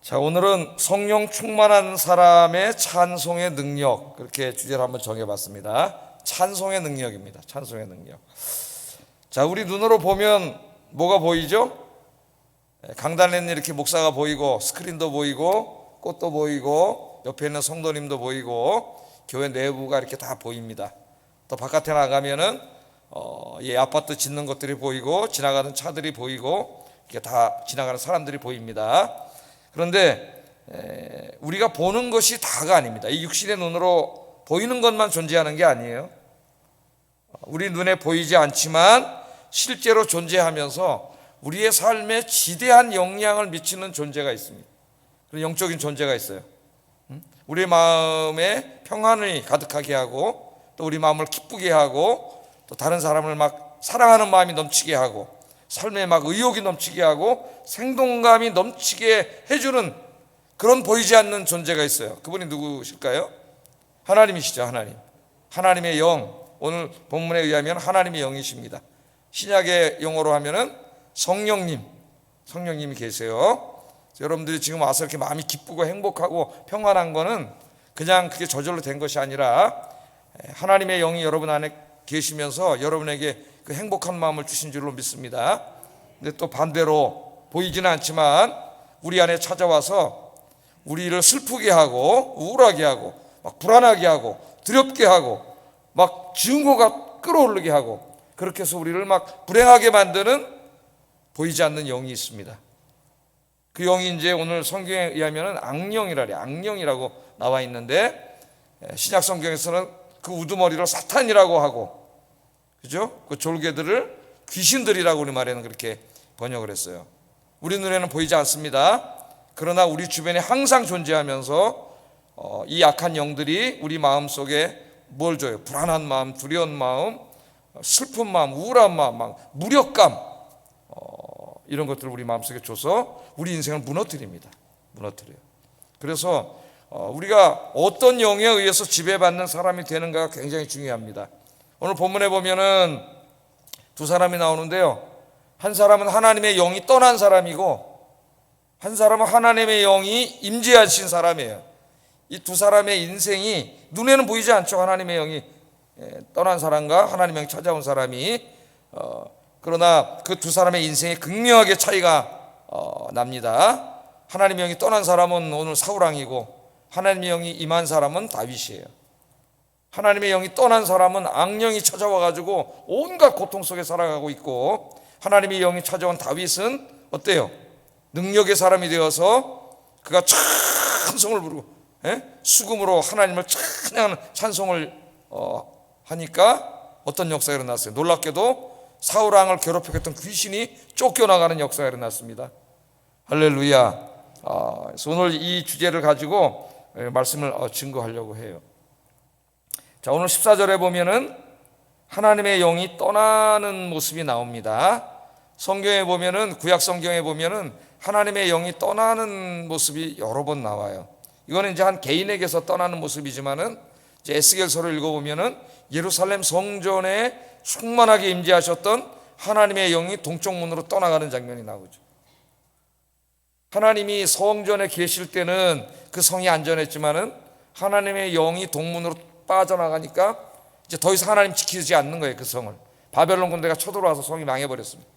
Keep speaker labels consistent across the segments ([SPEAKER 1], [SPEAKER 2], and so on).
[SPEAKER 1] 자, 오늘은 성령 충만한 사람의 찬송의 능력, 그렇게 주제를 한번 정해봤습니다. 찬송의 능력입니다. 찬송의 능력. 자, 우리 눈으로 보면 뭐가 보이죠? 강단에는 이렇게 목사가 보이고, 스크린도 보이고, 꽃도 보이고, 옆에 있는 성도님도 보이고, 교회 내부가 이렇게 다 보입니다. 또 바깥에 나가면은 아파트 짓는 것들이 보이고, 지나가는 차들이 보이고, 이렇게 다 지나가는 사람들이 보입니다. 그런데 우리가 보는 것이 다가 아닙니다. 이 육신의 눈으로 보이는 것만 존재하는 게 아니에요. 우리 눈에 보이지 않지만 실제로 존재하면서 우리의 삶에 지대한 영향을 미치는 존재가 있습니다. 그런 영적인 존재가 있어요. 우리 마음에 평안을 가득하게 하고, 또 우리 마음을 기쁘게 하고, 또 다른 사람을 막 사랑하는 마음이 넘치게 하고, 삶에 막 의욕이 넘치게 하고 생동감이 넘치게 해주는 그런 보이지 않는 존재가 있어요. 그분이 누구실까요? 하나님이시죠. 하나님의 영. 오늘 본문에 의하면 하나님의 영이십니다. 신약의 용어로 하면은 성령님이 계세요. 여러분들이 지금 와서 이렇게 마음이 기쁘고 행복하고 평안한 거는 그냥 그게 저절로 된 것이 아니라 하나님의 영이 여러분 안에 계시면서 여러분에게 그 행복한 마음을 주신 줄로 믿습니다. 근데 또 반대로 보이지는 않지만 우리 안에 찾아와서 우리를 슬프게 하고 우울하게 하고 막 불안하게 하고 두렵게 하고 막 증오가 끌어오르게 하고 그렇게 해서 우리를 막 불행하게 만드는 보이지 않는 영이 있습니다. 그 영이 이제 오늘 성경에 의하면 악령이라고 나와 있는데, 신약 성경에서는 그 우두머리를 사탄이라고 하고, 그죠? 그 졸개들을 귀신들이라고 우리 말에는 그렇게 번역을 했어요. 우리 눈에는 보이지 않습니다. 그러나 우리 주변에 항상 존재하면서 이 악한 영들이 우리 마음속에 뭘 줘요? 불안한 마음, 두려운 마음, 슬픈 마음, 우울한 마음, 막 무력감, 이런 것들을 우리 마음속에 줘서 우리 인생을 무너뜨려요. 그래서 우리가 어떤 영에 의해서 지배받는 사람이 되는가가 굉장히 중요합니다. 오늘 본문에 보면은 두 사람이 나오는데요, 한 사람은 하나님의 영이 떠난 사람이고 한 사람은 하나님의 영이 임재하신 사람이에요. 이 두 사람의 인생이 눈에는 보이지 않죠. 하나님의 영이 떠난 사람과 하나님의 영이 찾아온 사람이, 그러나 그 두 사람의 인생에 극명하게 차이가 납니다. 하나님의 영이 떠난 사람은 오늘 사울왕이고 하나님의 영이 임한 사람은 다윗이에요. 하나님의 영이 떠난 사람은 악령이 찾아와가지고 온갖 고통 속에 살아가고 있고, 하나님의 영이 찾아온 다윗은 어때요? 능력의 사람이 되어서 그가 찬송을 부르고 수금으로 하나님을 찬양하는 찬송을 하니까 어떤 역사가 일어났어요? 놀랍게도 사울왕을 괴롭혔던 귀신이 쫓겨나가는 역사가 일어났습니다. 할렐루야. 그래서 오늘 이 주제를 가지고 말씀을 증거하려고 해요. 자, 오늘 14절에 보면은 하나님의 영이 떠나는 모습이 나옵니다. 성경에 보면은, 구약 성경에 보면은 하나님의 영이 떠나는 모습이 여러 번 나와요. 이거는 이제 한 개인에게서 떠나는 모습이지만은, 이제 에스겔서를 읽어보면은 예루살렘 성전에 충만하게 임재하셨던 하나님의 영이 동쪽 문으로 떠나가는 장면이 나오죠. 하나님이 성전에 계실 때는 그 성이 안전했지만은 하나님의 영이 동문으로 빠져나가니까 이제 더 이상 하나님 지키지 않는 거예요. 그 성을 바벨론 군대가 쳐들어와서 성이 망해버렸습니다.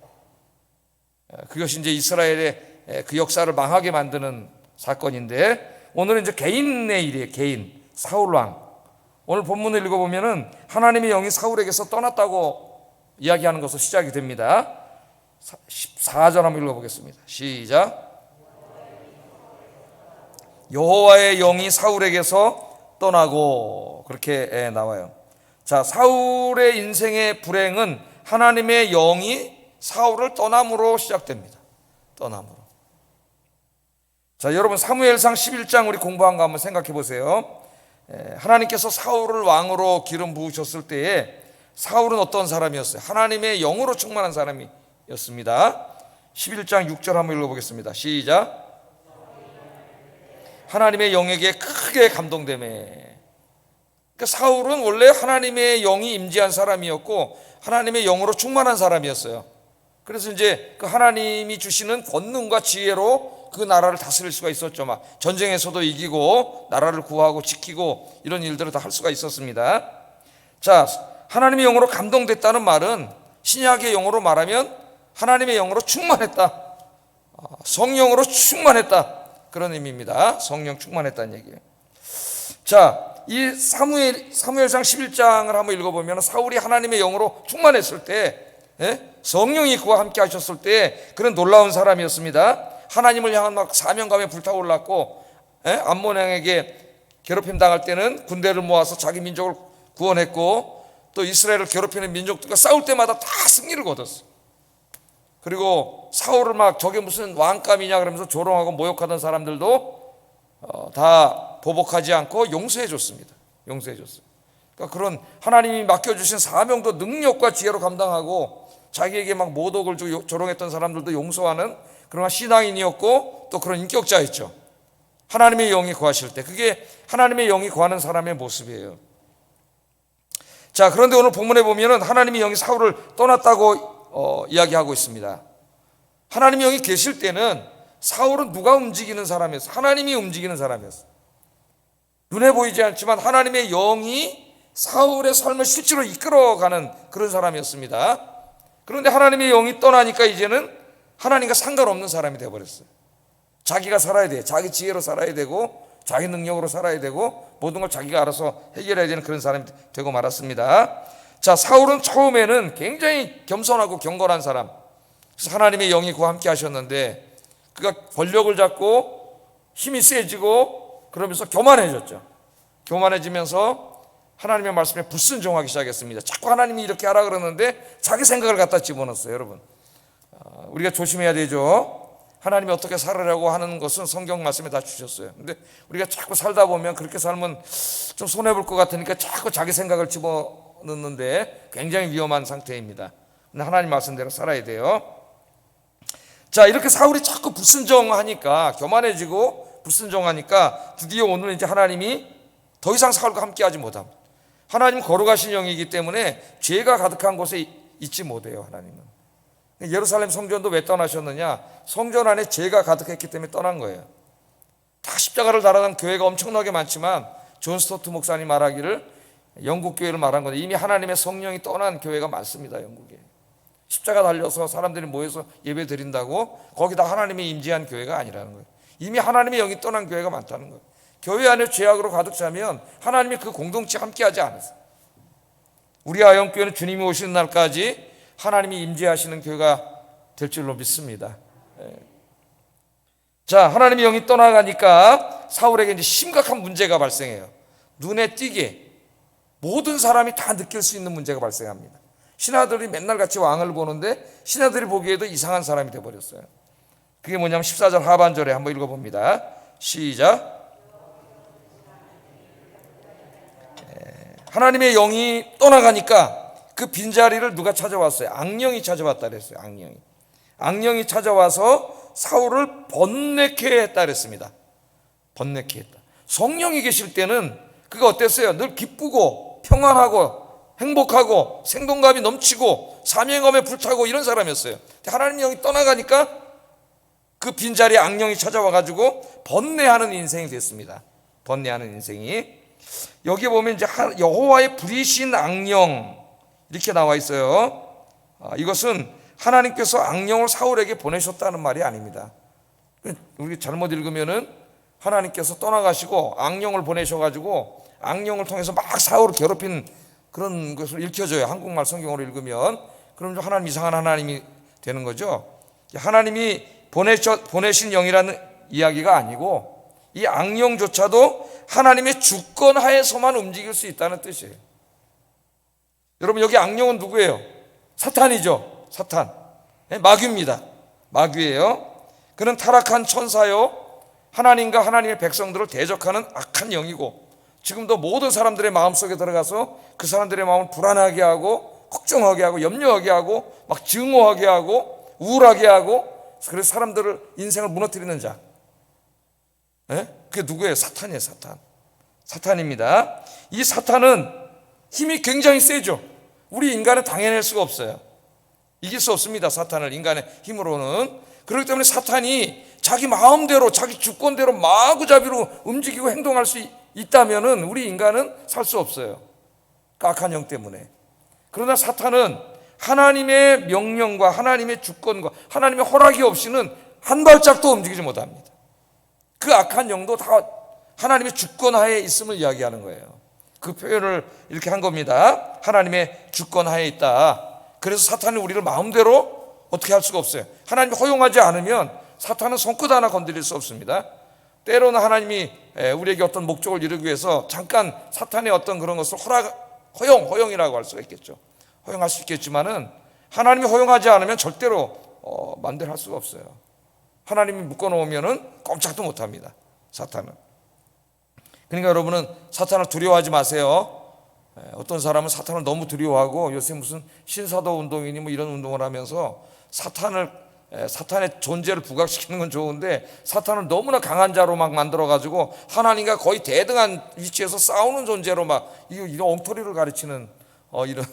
[SPEAKER 1] 그것이 이제 이스라엘의 그 역사를 망하게 만드는 사건인데, 오늘은 이제 개인의 일이에요. 개인 사울왕. 오늘 본문을 읽어보면은 하나님의 영이 사울에게서 떠났다고 이야기하는 것으로 시작이 됩니다. 14절 한번 읽어보겠습니다. 시작. 여호와의 영이 사울에게서 떠나고, 그렇게 나와요. 자, 사울의 인생의 불행은 하나님의 영이 사울을 떠남으로 시작됩니다. 떠남으로. 자, 여러분 사무엘상 11장 우리 공부한 거 한번 생각해 보세요. 하나님께서 사울을 왕으로 기름 부으셨을 때에 사울은 어떤 사람이었어요? 하나님의 영으로 충만한 사람이었습니다. 11장 6절 한번 읽어보겠습니다. 시작. 하나님의 영에게 크게 감동되매. 그러니까 사울은 원래 하나님의 영이 임재한 사람이었고 하나님의 영으로 충만한 사람이었어요. 그래서 이제 그 하나님이 주시는 권능과 지혜로 그 나라를 다스릴 수가 있었죠. 막 전쟁에서도 이기고 나라를 구하고 지키고 이런 일들을 다 할 수가 있었습니다. 자, 하나님의 영으로 감동됐다는 말은 신약의 영어로 말하면 하나님의 영으로 충만했다, 성령으로 충만했다, 그런 의미입니다. 성령 충만했다는 얘기예요. 자, 이 사무엘상 11장을 한번 읽어보면 사울이 하나님의 영으로 충만했을 때, 성령이 그와 함께 하셨을 때 그런 놀라운 사람이었습니다. 하나님을 향한 막 사명감에 불타올랐고, 암몬 왕에게 괴롭힘 당할 때는 군대를 모아서 자기 민족을 구원했고, 또 이스라엘을 괴롭히는 민족들과 싸울 때마다 다 승리를 거뒀어. 그리고 사울을 막 저게 무슨 왕감이냐 그러면서 조롱하고 모욕하던 사람들도 다 보복하지 않고 용서해 줬습니다. 용서해 줬어요. 그러니까 그런 하나님이 맡겨주신 사명도 능력과 지혜로 감당하고, 자기에게 막 모독을 주고 조롱했던 사람들도 용서하는 그런 신앙인이었고, 또 그런 인격자였죠. 하나님의 영이 거하실 때, 그게 하나님의 영이 거하는 사람의 모습이에요. 자, 그런데 오늘 본문에 보면은 하나님의 영이 사울을 떠났다고 이야기하고 있습니다. 하나님의 영이 계실 때는 사울은 누가 움직이는 사람이었어? 하나님이 움직이는 사람이었어. 눈에 보이지 않지만 하나님의 영이 사울의 삶을 실제로 이끌어가는 그런 사람이었습니다. 그런데 하나님의 영이 떠나니까 이제는 하나님과 상관없는 사람이 되어버렸어요. 자기가 살아야 돼. 자기 지혜로 살아야 되고, 자기 능력으로 살아야 되고, 모든 걸 자기가 알아서 해결해야 되는 그런 사람이 되고 말았습니다. 자, 사울은 처음에는 굉장히 겸손하고 경건한 사람, 그래서 하나님의 영이 그와 함께 하셨는데, 그가 권력을 잡고 힘이 세지고 그러면서 교만해졌죠. 교만해지면서 하나님의 말씀에 불순종하기 시작했습니다. 자꾸 하나님이 이렇게 하라 그러는데 자기 생각을 갖다 집어넣었어요. 여러분, 우리가 조심해야 되죠. 하나님이 어떻게 살으라고 하는 것은 성경 말씀에 다 주셨어요. 근데 우리가 자꾸 살다 보면 그렇게 살면 좀 손해볼 것 같으니까 자꾸 자기 생각을 집어넣는데 굉장히 위험한 상태입니다. 근데 하나님 말씀대로 살아야 돼요. 자, 이렇게 사울이 자꾸 불순종하니까, 교만해지고 불순종하니까 드디어 오늘 이제 하나님이 더 이상 사울과 함께 하지 못합니다. 하나님 거룩하신 영이기 때문에 죄가 가득한 곳에 있지 못해요. 하나님은. 예루살렘 성전도 왜 떠나셨느냐? 성전 안에 죄가 가득했기 때문에 떠난 거예요. 다 십자가를 달아난 교회가 엄청나게 많지만 존 스토트 목사님 말하기를, 영국 교회를 말한 건데, 이미 하나님의 성령이 떠난 교회가 많습니다. 영국에 십자가 달려서 사람들이 모여서 예배 드린다고 거기다 하나님이 임재한 교회가 아니라는 거예요. 이미 하나님의 영이 떠난 교회가 많다는 거예요. 교회 안에 죄악으로 가득 차면 하나님이 그 공동체에 함께하지 않으세요. 우리 아영교회는 주님이 오시는 날까지 하나님이 임재하시는 교회가 될 줄로 믿습니다. 자, 하나님의 영이 떠나가니까 사울에게 이제 심각한 문제가 발생해요. 눈에 띄게 모든 사람이 다 느낄 수 있는 문제가 발생합니다. 신하들이 맨날 같이 왕을 보는데 신하들이 보기에도 이상한 사람이 되어버렸어요. 그게 뭐냐면 14절 하반절에 한번 읽어봅니다. 시작. 하나님의 영이 떠나가니까 그 빈자리를 누가 찾아왔어요? 악령이 찾아왔다 그랬어요. 악령이 찾아와서 사울을 번뇌케 했다 그랬습니다. 번뇌케 했다. 성령이 계실 때는 그가 어땠어요? 늘 기쁘고 평안하고 행복하고 생동감이 넘치고 사명감에 불타고 이런 사람이었어요. 하나님의 영이 떠나가니까 그 빈자리에 악령이 찾아와가지고 번뇌하는 인생이 됐습니다. 번뇌하는 인생이. 여기 보면 이제 여호와의 불이신 악령 이렇게 나와 있어요. 이것은 하나님께서 악령을 사울에게 보내셨다는 말이 아닙니다. 우리 잘못 읽으면은 하나님께서 떠나가시고 악령을 보내셔가지고 악령을 통해서 막 사울을 괴롭힌 그런 것을 읽혀져요. 한국말 성경으로 읽으면. 그럼 좀 하나님 이상한 하나님이 되는 거죠. 하나님이 보내신 영이라는 이야기가 아니고 이 악령조차도 하나님의 주권 하에서만 움직일 수 있다는 뜻이에요. 여러분, 여기 악령은 누구예요? 사탄이죠. 사탄. 마귀입니다. 마귀예요. 그는 타락한 천사요, 하나님과 하나님의 백성들을 대적하는 악한 영이고, 지금도 모든 사람들의 마음속에 들어가서 그 사람들의 마음을 불안하게 하고 걱정하게 하고 염려하게 하고 막 증오하게 하고 우울하게 하고, 그래서 사람들을 인생을 무너뜨리는 자. 그게 누구예요? 사탄이에요. 사탄입니다. 이 사탄은 힘이 굉장히 세죠. 우리 인간은 당해낼 수가 없어요. 이길 수 없습니다. 사탄을 인간의 힘으로는. 그렇기 때문에 사탄이 자기 마음대로 자기 주권대로 마구잡이로 움직이고 행동할 수 있다면 우리 인간은 살 수 없어요. 악한 영 때문에. 그러나 사탄은 하나님의 명령과 하나님의 주권과 하나님의 허락이 없이는 한 발짝도 움직이지 못합니다. 그 악한 영도 다 하나님의 주권하에 있음을 이야기하는 거예요. 그 표현을 이렇게 한 겁니다. 하나님의 주권하에 있다. 그래서 사탄은 우리를 마음대로 어떻게 할 수가 없어요. 하나님이 허용하지 않으면 사탄은 손끝 하나 건드릴 수 없습니다. 때로는 하나님이 우리에게 어떤 목적을 이루기 위해서 잠깐 사탄의 어떤 그런 것을 허용이라고 할 수가 있겠죠. 허용할 수 있겠지만은 하나님이 허용하지 않으면 절대로 마음대로 할 수가 없어요. 하나님이 묶어놓으면은 꼼짝도 못합니다. 사탄은. 그러니까 여러분은 사탄을 두려워하지 마세요. 어떤 사람은 사탄을 너무 두려워하고 요새 무슨 신사도 운동이니 뭐 이런 운동을 하면서 사탄의 존재를 부각시키는 건 좋은데 사탄을 너무나 강한 자로 막 만들어가지고 하나님과 거의 대등한 위치에서 싸우는 존재로 막 이런 엉터리를 가르치는 이런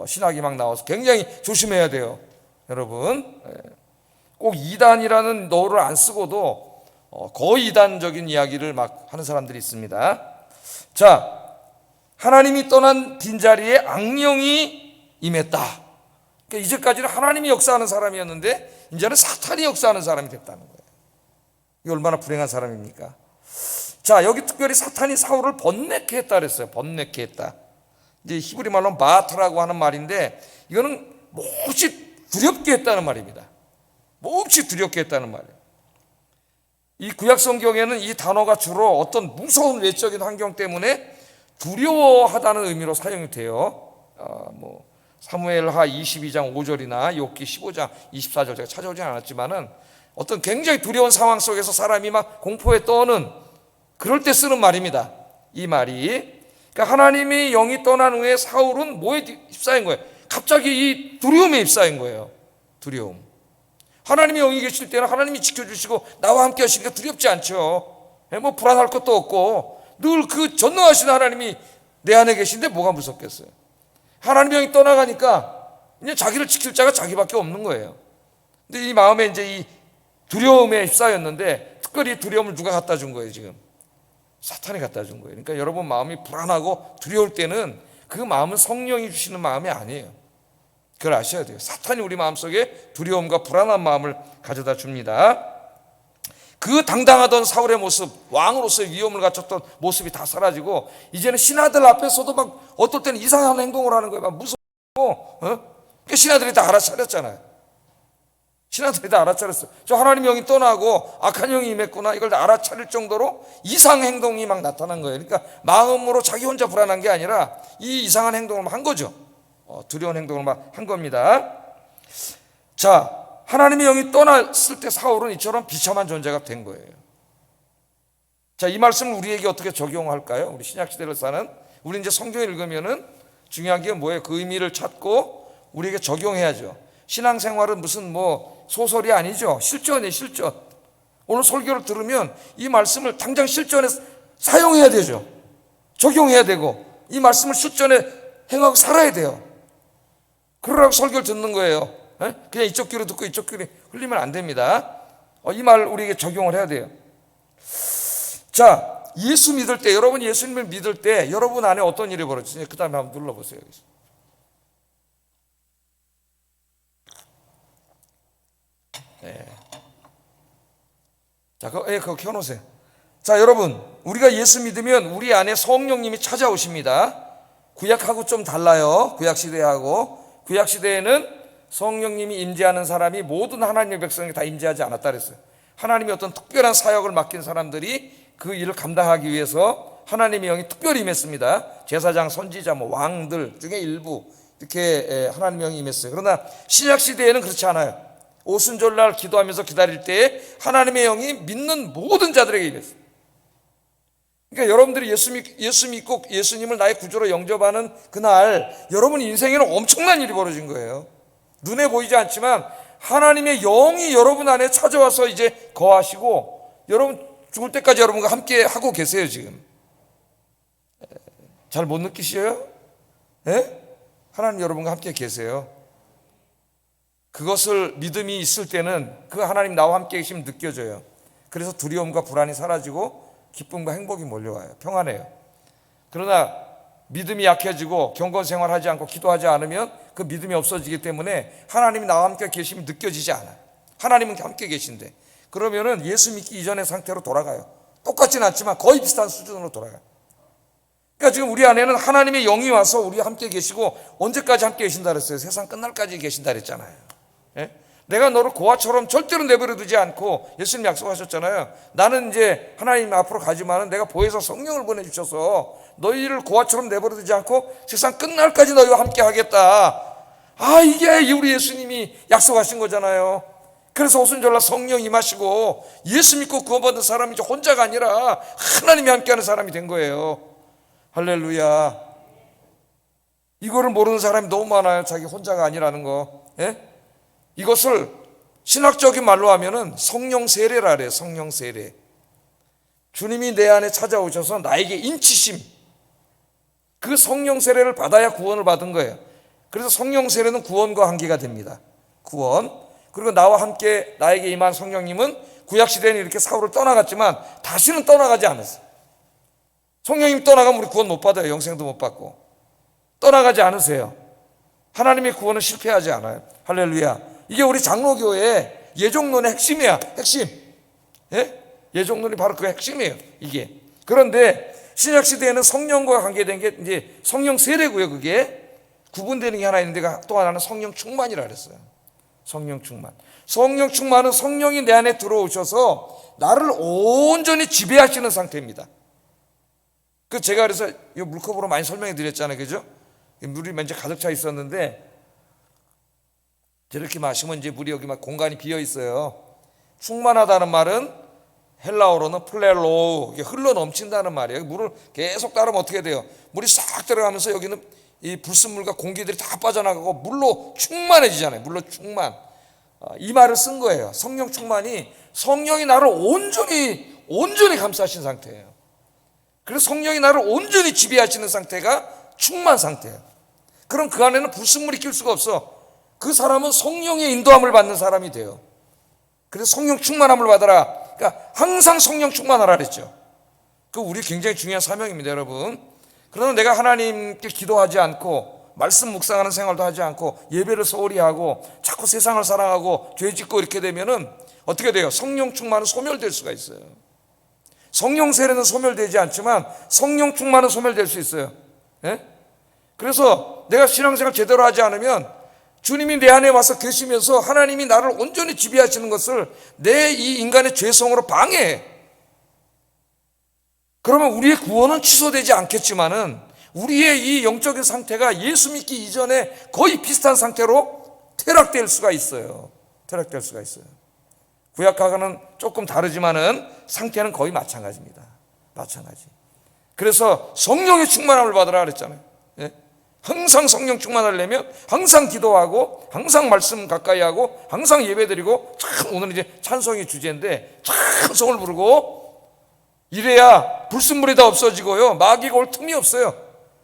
[SPEAKER 1] 신학이 막 나와서 굉장히 조심해야 돼요. 여러분 꼭 이단이라는 노를 안 쓰고도 거의 이단적인 이야기를 막 하는 사람들이 있습니다. 자, 하나님이 떠난 빈자리에 악령이 임했다. 그러니까 이제까지는 하나님이 역사하는 사람이었는데 이제는 사탄이 역사하는 사람이 됐다는 거예요. 이게 얼마나 불행한 사람입니까? 자, 여기 특별히 사탄이 사울을 번뇌케 했다 그랬어요. 번뇌케 했다. 이제 히브리 말로 마트라고 하는 말인데 이거는 몹시 두렵게 했다는 말입니다. 몹시 두렵게 했다는 말이에요. 이 구약 성경에는 이 단어가 주로 어떤 무서운 외적인 환경 때문에 두려워하다는 의미로 사용이 돼요. 사무엘하 22장 5절이나 욥기 15장 24절 제가 찾아오진 않았지만은 어떤 굉장히 두려운 상황 속에서 사람이 막 공포에 떠는 그럴 때 쓰는 말입니다. 이 말이. 그러니까 하나님의 영이 떠난 후에 사울은 뭐에 휩싸인 거예요? 갑자기 이 두려움에 휩싸인 거예요. 두려움. 하나님의 영이 계실 때는 하나님이 지켜주시고 나와 함께 하시니까 두렵지 않죠. 뭐 불안할 것도 없고 늘 그 전능하신 하나님이 내 안에 계신데 뭐가 무섭겠어요. 하나님의 영이 떠나가니까 이제 자기를 지킬 자가 자기밖에 없는 거예요. 근데 이 마음에 이제 이 두려움에 휩싸였는데 특별히 두려움을 누가 갖다 준 거예요 지금? 사탄이 갖다 준 거예요. 그러니까 여러분 마음이 불안하고 두려울 때는 그 마음은 성령이 주시는 마음이 아니에요. 그걸 아셔야 돼요. 사탄이 우리 마음속에 두려움과 불안한 마음을 가져다 줍니다. 그 당당하던 사울의 모습, 왕으로서의 위엄을 갖췄던 모습이 다 사라지고 이제는 신하들 앞에서도 막 어떨 때는 이상한 행동을 하는 거예요. 막 무섭고 그 신하들이 다 알아차렸잖아요. 신하들이 다 알아차렸어요. 저 하나님 영이 떠나고 악한 영이 임했구나 이걸 다 알아차릴 정도로 이상 행동이 막 나타난 거예요. 그러니까 마음으로 자기 혼자 불안한 게 아니라 이 이상한 행동을 막 한 거죠. 두려운 행동을 막 한 겁니다. 자, 하나님의 영이 떠났을 때 사울은 이처럼 비참한 존재가 된 거예요. 자, 이 말씀을 우리에게 어떻게 적용할까요? 우리 신약시대를 사는 우리 이제 성경을 읽으면은 중요한 게 뭐예요? 그 의미를 찾고 우리에게 적용해야죠. 신앙생활은 무슨 뭐 소설이 아니죠. 실전이에요, 실전. 오늘 설교를 들으면 이 말씀을 당장 실전에 사용해야 되죠. 적용해야 되고 이 말씀을 실전에 행하고 살아야 돼요. 그러라고 설교를 듣는 거예요. 그냥 이쪽 귀로 듣고 이쪽 귀로 흘리면 안 됩니다. 이 말 우리에게 적용을 해야 돼요. 자, 예수 믿을 때, 여러분 예수님을 믿을 때 여러분 안에 어떤 일이 벌어지죠? 그 다음에 한번 눌러보세요. 네. 자, 그거 켜놓으세요. 자, 여러분, 우리가 예수 믿으면 우리 안에 성령님이 찾아오십니다. 구약하고 좀 달라요. 구약시대하고. 구약시대에는 성령님이 임재하는 사람이 모든 하나님의 백성에게 다 임재하지 않았다 그랬어요. 하나님이 어떤 특별한 사역을 맡긴 사람들이 그 일을 감당하기 위해서 하나님의 영이 특별히 임했습니다. 제사장, 선지자, 왕들 중에 일부 이렇게 하나님의 영이 임했어요. 그러나 신약시대에는 그렇지 않아요. 오순절날 기도하면서 기다릴 때 하나님의 영이 믿는 모든 자들에게 임했어요. 그러니까 여러분들이 예수 믿고 예수님을 나의 구주로 영접하는 그날 여러분 인생에는 엄청난 일이 벌어진 거예요. 눈에 보이지 않지만 하나님의 영이 여러분 안에 찾아와서 이제 거하시고 여러분 죽을 때까지 여러분과 함께 하고 계세요. 지금 잘 못 느끼셔요? 네? 하나님 여러분과 함께 계세요. 그것을 믿음이 있을 때는 그 하나님 나와 함께 계시면 느껴져요. 그래서 두려움과 불안이 사라지고 기쁨과 행복이 몰려와요. 평안해요. 그러나 믿음이 약해지고 경건 생활하지 않고 기도하지 않으면 그 믿음이 없어지기 때문에 하나님이 나와 함께 계시면 느껴지지 않아요. 하나님은 함께 계신데 그러면은 예수 믿기 이전의 상태로 돌아가요. 똑같지는 않지만 거의 비슷한 수준으로 돌아가요. 그러니까 지금 우리 안에는 하나님의 영이 와서 우리와 함께 계시고 언제까지 함께 계신다 그랬어요? 세상 끝날까지 계신다 그랬잖아요. 예? 내가 너를 고아처럼 절대로 내버려 두지 않고 예수님 약속하셨잖아요. 나는 이제 하나님 앞으로 가지만은 내가 보혜사 성령을 보내주셔서 너희를 고아처럼 내버려 두지 않고 세상 끝날까지 너희와 함께 하겠다. 이게 우리 예수님이 약속하신 거잖아요. 그래서 오순절날 성령 임하시고 예수 믿고 구원받은 사람이 이제 혼자가 아니라 하나님이 함께하는 사람이 된 거예요. 할렐루야. 이거를 모르는 사람이 너무 많아요. 자기 혼자가 아니라는 거. 예? 이것을 신학적인 말로 하면은 성령 세례라 그래요. 성령 세례. 주님이 내 안에 찾아오셔서 나에게 인치심, 그 성령 세례를 받아야 구원을 받은 거예요. 그래서 성령 세례는 구원과 관계가 됩니다. 구원. 그리고 나와 함께 나에게 임한 성령님은 구약시대에는 이렇게 사울을 떠나갔지만 다시는 떠나가지 않았어요. 성령님 떠나가면 우리 구원 못 받아요. 영생도 못 받고. 떠나가지 않으세요. 하나님의 구원은 실패하지 않아요. 할렐루야. 이게 우리 장로교의 예종론의 핵심이야. 핵심. 예? 예종론이 바로 그 핵심이에요. 이게. 그런데 신약시대에는 성령과 관계된 게 이제 성령 세례고요. 그게 구분되는 게 하나 있는데 또 하나는 성령 충만이라 그랬어요. 성령 충만. 성령 충만은 성령이 내 안에 들어오셔서 나를 온전히 지배하시는 상태입니다. 제가 그래서 이 물컵으로 많이 설명해 드렸잖아요. 그죠? 물이 먼저 가득 차 있었는데 저렇게 마시면 이제 물이 여기 막 공간이 비어 있어요. 충만하다는 말은 헬라어로는 플레로, 흘러 넘친다는 말이에요. 물을 계속 따르면 어떻게 돼요? 물이 싹 들어가면서 여기는 이 불순물과 공기들이 다 빠져나가고 물로 충만해지잖아요. 물로 충만. 이 말을 쓴 거예요. 성령 충만이 성령이 나를 온전히 감싸신 상태예요. 그래서 성령이 나를 온전히 지배하시는 상태가 충만 상태예요. 그럼 그 안에는 불순물이 낄 수가 없어. 그 사람은 성령의 인도함을 받는 사람이 돼요. 그래서 성령 충만함을 받아라. 그러니까 항상 성령 충만하라 그랬죠. 그 우리 굉장히 중요한 사명입니다, 여러분. 그러나 내가 하나님께 기도하지 않고 말씀 묵상하는 생활도 하지 않고 예배를 소홀히 하고 자꾸 세상을 사랑하고 죄 짓고 이렇게 되면은 어떻게 돼요? 성령 충만은 소멸될 수가 있어요. 성령 세례는 소멸되지 않지만 성령 충만은 소멸될 수 있어요. 예? 그래서 내가 신앙생활 제대로 하지 않으면 주님이 내 안에 와서 계시면서 하나님이 나를 온전히 지배하시는 것을 내 이 인간의 죄성으로 방해해. 그러면 우리의 구원은 취소되지 않겠지만은 우리의 이 영적인 상태가 예수 믿기 이전에 거의 비슷한 상태로 퇴락될 수가 있어요. 퇴락될 수가 있어요. 구약과는 조금 다르지만은 상태는 거의 마찬가지입니다. 마찬가지. 그래서 성령의 충만함을 받으라 그랬잖아요. 예? 항상 성령 충만하려면 항상 기도하고 항상 말씀 가까이 하고 항상 예배드리고 참 오늘 이제 찬송이 주제인데 찬송을 부르고 이래야 불순물이 다 없어지고요. 마귀가 올 틈이 없어요.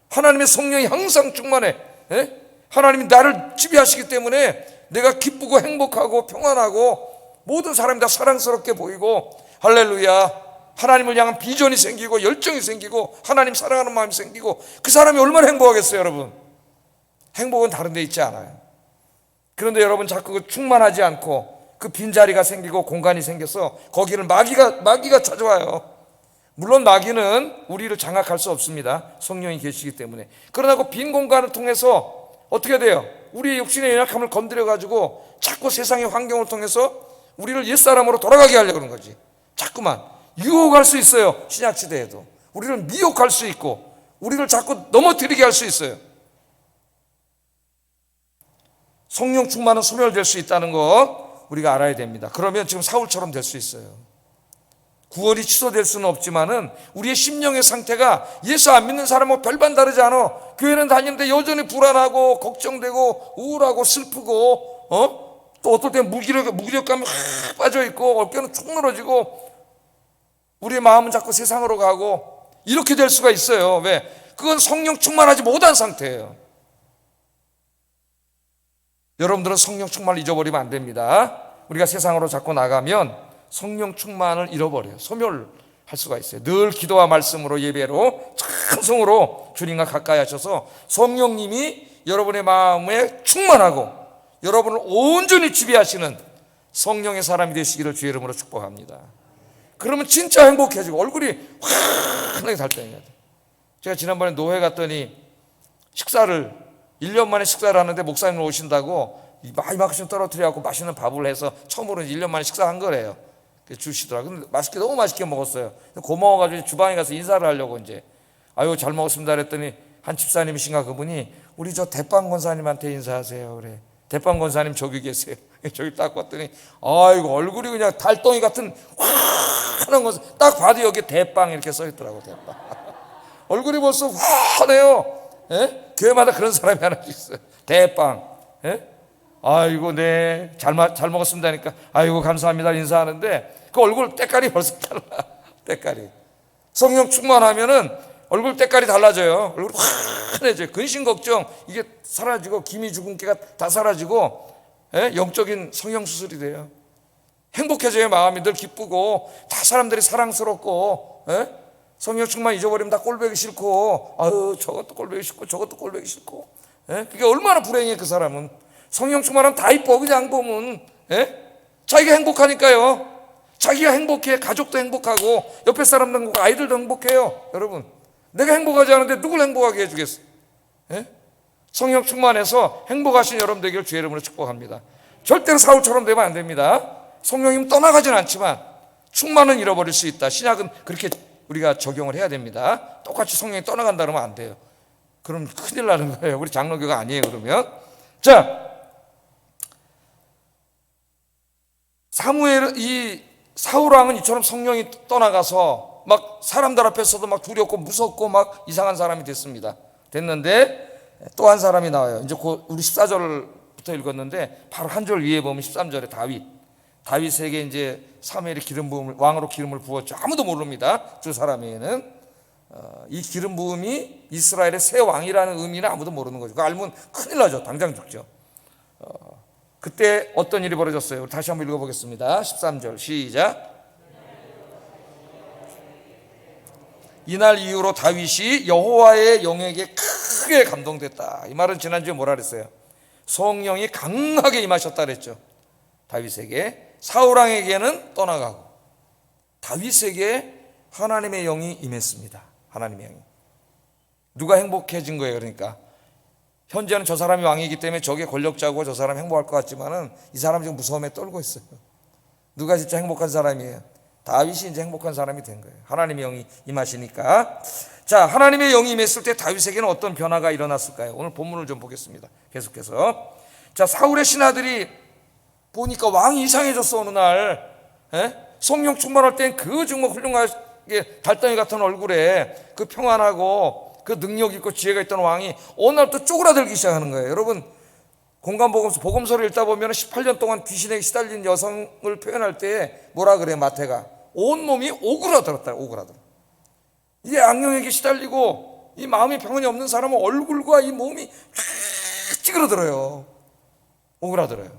[SPEAKER 1] 하나님의 성령이 항상 충만해. 예? 하나님이 나를 지배하시기 때문에 내가 기쁘고 행복하고 평안하고 모든 사람이 다 사랑스럽게 보이고 할렐루야. 하나님을 향한 비전이 생기고 열정이 생기고 하나님 사랑하는 마음이 생기고 그 사람이 얼마나 행복하겠어요, 여러분. 행복은 다른 데 있지 않아요. 그런데 여러분 자꾸 충만하지 않고 그 빈자리가 생기고 공간이 생겨서 거기를 마귀가 찾아와요. 물론 마귀는 우리를 장악할 수 없습니다. 성령이 계시기 때문에. 그러나 그 빈 공간을 통해서 어떻게 돼요? 우리의 육신의 연약함을 건드려가지고 자꾸 세상의 환경을 통해서 우리를 옛사람으로 돌아가게 하려고 하는 거지. 자꾸만 유혹할 수 있어요. 신약시대에도 우리를 미혹할 수 있고 우리를 자꾸 넘어뜨리게 할 수 있어요. 성령 충만은 소멸될 수 있다는 거 우리가 알아야 됩니다. 그러면 지금 사울처럼 될 수 있어요. 구원이 취소될 수는 없지만은 우리의 심령의 상태가 예수 안 믿는 사람하고 별반 다르지 않아. 교회는 다니는데 여전히 불안하고 걱정되고 우울하고 슬프고 또 어떨 때 무기력감이 확 빠져있고 어깨는 축 늘어지고 우리의 마음은 자꾸 세상으로 가고 이렇게 될 수가 있어요. 왜? 그건 성령 충만하지 못한 상태예요. 여러분들은 성령 충만을 잊어버리면 안 됩니다. 우리가 세상으로 자꾸 나가면 성령 충만을 잃어버려요. 소멸할 수가 있어요. 늘 기도와 말씀으로 예배로 찬송으로 주님과 가까이 하셔서 성령님이 여러분의 마음에 충만하고 여러분을 온전히 지배하시는 성령의 사람이 되시기를 주의 이름으로 축복합니다. 그러면 진짜 행복해지고 얼굴이 환하게 달성해야 돼. 제가 지난번에 노회 갔더니 식사를 1년 만에 식사를 하는데 목사님 오신다고 이만큼 떨어뜨려갖고 맛있는 밥을 해서 처음으로 1년 만에 식사한 거래요. 주시더라고요. 근데 맛있게 너무 맛있게 먹었어요. 고마워가지고 주방에 가서 인사를 하려고 이제 아유 잘 먹었습니다 그랬더니 한 집사님이신가 그분이 우리 저 대빵 권사님한테 인사하세요 그래. 대빵 권사님 저기 계세요. 저기 딱 봤더니 아이고 얼굴이 그냥 달덩이 같은 환한 거 딱 봐도 여기 대빵 이렇게 써 있더라고. 대빵. 얼굴이 벌써 환해요. 예? 교회마다 그런 사람이 하나씩 있어요. 대빵. 예? 아이고 네 잘 먹었습니다 하니까 아이고 감사합니다 인사하는데 그 얼굴 때깔이 벌써 달라. 때깔이. 성령 충만하면은 얼굴 때깔이 달라져요. 얼굴이 환해져요. 근심 걱정 이게 사라지고 기미 주근깨가 다 사라지고 영적인 성령 수술이 돼요. 행복해져요. 마음이 늘 기쁘고 다 사람들이 사랑스럽고 성령 충만 잊어버리면 다 꼴보기 싫고 아유 저것도 꼴보기 싫고 저것도 꼴보기 싫고 그게 얼마나 불행해. 그 사람은 성령 충만하면 다 이뻐. 그냥 보면 자기가 행복하니까요. 자기가 행복해. 가족도 행복하고 옆에 사람도 행복하고 아이들도 행복해요. 여러분 내가 행복하지 않은데 누굴 행복하게 해주겠어? 성령 충만해서 행복하신 여러분 되기를 주의 이름으로 축복합니다. 절대로 사울처럼 되면 안 됩니다. 성령님 떠나가진 않지만 충만은 잃어버릴 수 있다. 신약은 그렇게 우리가 적용을 해야 됩니다. 똑같이 성령이 떠나간다 그러면 안 돼요. 그럼 큰일 나는 거예요. 우리 장로교가 아니에요. 그러면 자 이 사울왕은 이처럼 성령이 떠나가서 막 사람들 앞에서도 막 두렵고 무섭고 막 이상한 사람이 됐는데 또 한 사람이 나와요. 이제 우리 14절부터 읽었는데 바로 한 절 위에 보면 13절에 다윗에게 이제 사무엘이 왕으로 기름을 부었죠. 아무도 모릅니다. 두 사람에게는 이 기름 부음이 이스라엘의 새 왕이라는 의미는 아무도 모르는 거죠. 그거 알면 큰일 나죠. 당장 죽죠. 그때 어떤 일이 벌어졌어요? 다시 한번 읽어보겠습니다. 13절 시작. 이날 이후로 다윗이 여호와의 영에게 크게 감동됐다. 이 말은 지난주에 뭐라 그랬어요? 성령이 강하게 임하셨다 그랬죠. 다윗에게. 사울왕에게는 떠나가고 다윗에게 하나님의 영이 임했습니다. 하나님의 영이. 누가 행복해진 거예요? 그러니까 현재는 저 사람이 왕이기 때문에 저게 권력자고 저 사람이 행복할 것 같지만은 이 사람 지금 무서움에 떨고 있어요. 누가 진짜 행복한 사람이에요? 다윗이 이제 행복한 사람이 된 거예요. 하나님의 영이 임하시니까. 자, 하나님의 영이 임했을 때 다윗에게는 어떤 변화가 일어났을까요? 오늘 본문을 좀 보겠습니다. 계속해서. 자, 사울의 신하들이 보니까 왕이 이상해졌어. 어느 날 성령 충만할 땐 그 정말 훌륭하게 달덩이 같은 얼굴에 그 평안하고 그 능력 있고 지혜가 있던 왕이 어느 날 또 쪼그라들기 시작하는 거예요. 여러분 복음서를 읽다 보면 18년 동안 귀신에 시달린 여성을 표현할 때 뭐라 그래요? 마태가 온몸이 오그라들었다. 오그라들어. 이게 악령에게 시달리고 이 마음의 평안이 없는 사람은 얼굴과 이 몸이 쫙 찌그러들어요. 오그라들어요.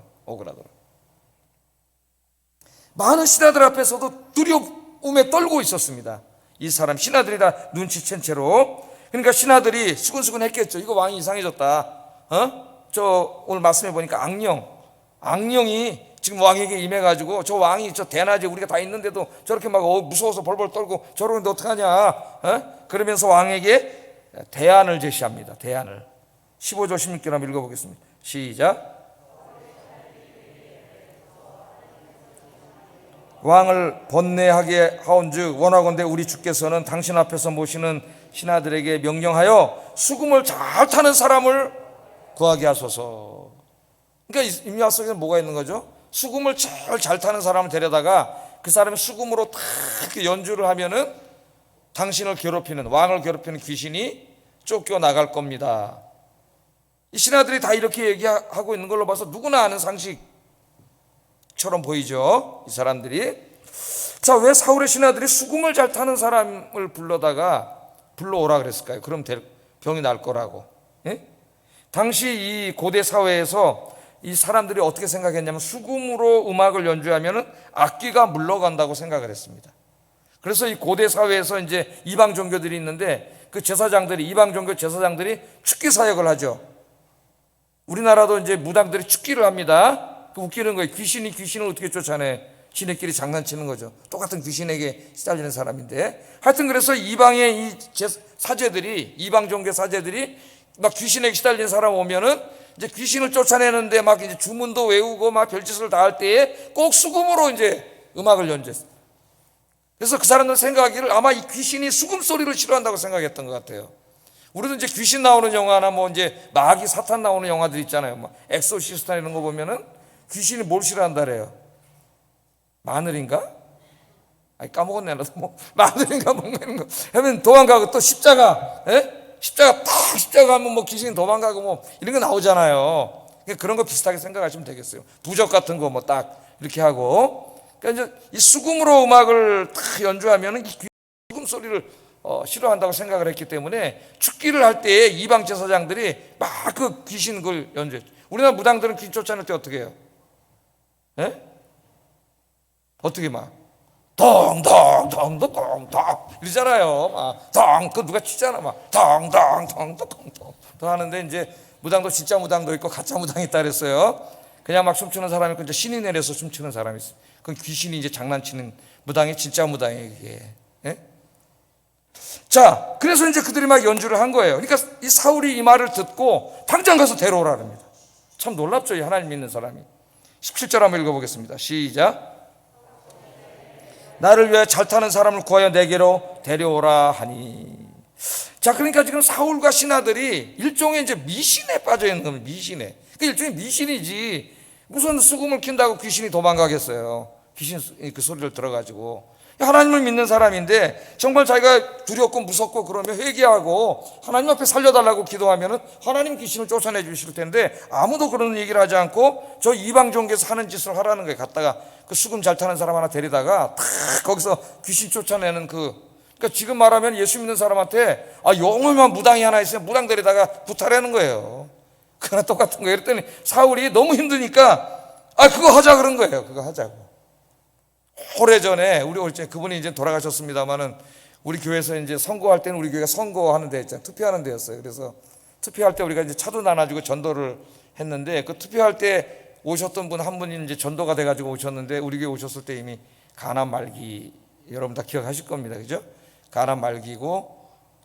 [SPEAKER 1] 많은 신하들 앞에서도 두려움에 떨고 있었습니다. 이 사람 신하들이 다 눈치챈 채로. 그러니까 신하들이 수근수근 했겠죠. 이거 왕이 이상해졌다. 저 오늘 말씀해 보니까 악령이 지금 왕에게 임해가지고 저 왕이 저 대낮에 우리가 다 있는데도 저렇게 막 무서워서 벌벌 떨고 저러는데 어떡하냐. 그러면서 왕에게 대안을 제시합니다. 대안을. 15절 16절 한번 읽어보겠습니다. 시작. 왕을 번뇌하게 하온즉 원하건대 우리 주께서는 당신 앞에서 모시는 신하들에게 명령하여 수금을 잘 타는 사람을 구하게 하소서. 그러니까 이 말 속에 뭐가 있는 거죠? 수금을 잘 타는 사람을 데려다가 그 사람이 수금으로 탁 연주를 하면은 당신을 괴롭히는, 왕을 괴롭히는 귀신이 쫓겨나갈 겁니다. 이 신하들이 다 이렇게 얘기하고 있는 걸로 봐서 누구나 아는 상식처럼 보이죠, 이 사람들이. 자, 왜 사울의 신하들이 수금을 잘 타는 사람을 불러오라 그랬을까요? 그럼 병이 날 거라고. 예? 당시 이 고대 사회에서 이 사람들이 어떻게 생각했냐면 수금으로 음악을 연주하면 악기가 물러간다고 생각을 했습니다. 그래서 이 고대 사회에서 이제 이방 종교들이 있는데 그 제사장들이, 이방 종교 제사장들이 축기 사역을 하죠. 우리나라도 이제 무당들이 축기를 합니다. 그 웃기는 거예요. 귀신이 귀신을 어떻게 쫓아내? 지네끼리 장난치는 거죠. 똑같은 귀신에게 시달리는 사람인데. 하여튼 그래서 이방의 이 사제들이, 이방 종교 사제들이 막 귀신에게 시달리는 사람 오면은 이제 귀신을 쫓아내는데 막 이제 주문도 외우고 막 별짓을 다 할 때에 꼭 수금으로 이제 음악을 연주했어요. 그래서 그 사람들 생각하기를 아마 이 귀신이 수금 소리를 싫어한다고 생각했던 것 같아요. 우리도 이제 귀신 나오는 영화나 뭐 이제 마귀 사탄 나오는 영화들 있잖아요. 막 엑소시스타 이런 거 보면은 귀신이 뭘 싫어한다래요. 마늘인가? 아니 까먹었네. 나도 뭐 마늘인가 먹는 거 하면 도망가고 또 십자가, 십자가 딱 십자가 하면 뭐 귀신이 도망가고 뭐 이런 거 나오잖아요. 그런 거 비슷하게 생각하시면 되겠어요. 부적 같은 거 뭐 딱 이렇게 하고. 그러니까 이제 이 수금으로 음악을 딱 연주하면은 이 수금 소리를 싫어한다고 생각을 했기 때문에 축기를 할 때에 이방 제사장들이 막 그 귀신 걸 연주했죠. 우리나라 무당들은 귀신 쫓아낼 때 어떻게 해요? 어떻게 막 덩덩덩덩덩덩 이러잖아요. 막 덩, 그 누가 치잖아. 막 덩덩덩덩덩덩 하는데 이제 무당도 진짜 무당도 있고 가짜 무당이 있다 그랬어요. 그냥 막 춤추는 사람이 있고 이제 신이 내려서 춤추는 사람이 있어요. 그건 귀신이 이제 장난치는 무당이 진짜 무당이에요. 이게. 자, 그래서 이제 그들이 막 연주를 한 거예요. 그러니까 이 사울이 이 말을 듣고 당장 가서 데려오라 합니다. 참 놀랍죠, 이 하나님 믿는 사람이. 17절 한번 읽어보겠습니다. 시작. 나를 위해 잘 타는 사람을 구하여 내게로 데려오라 하니. 자, 그러니까 지금 사울과 신하들이 일종의 이제 미신에 빠져 있는 겁니다. 미신에. 그 일종의 미신이지. 무슨 수금을 킨다고 귀신이 도망가겠어요. 귀신 그 소리를 들어가지고. 하나님을 믿는 사람인데 정말 자기가 두렵고 무섭고 그러면 회개하고 하나님 앞에 살려달라고 기도하면은 하나님 귀신을 쫓아내 주실 텐데 아무도 그런 얘기를 하지 않고 저 이방 종교에서 하는 짓을 하라는 거예요. 갔다가 그 수금 잘 타는 사람 하나 데리다가 탁 거기서 귀신 쫓아내는 그러니까 지금 말하면 예수 믿는 사람한테 영원한 무당이 하나 있으면 무당 데리다가 부탁하는 거예요. 그거나 똑같은 거예요. 그랬더니 사울이 너무 힘드니까 그거 하자 그런 거예요. 그거 하자고. 오래전에 그분이 이제 돌아가셨습니다만은 우리 교회에서 이제 선거할 때는 우리 교회가 선거하는 데 있잖아요. 투표하는 데였어요. 그래서 투표할 때 우리가 이제 차도 나눠주고 전도를 했는데 그 투표할 때 오셨던 분 한 분이 이제 전도가 돼가지고 오셨는데 우리 교회 오셨을 때 이미 간암 말기 여러분 다 기억하실 겁니다. 그죠? 간암 말기고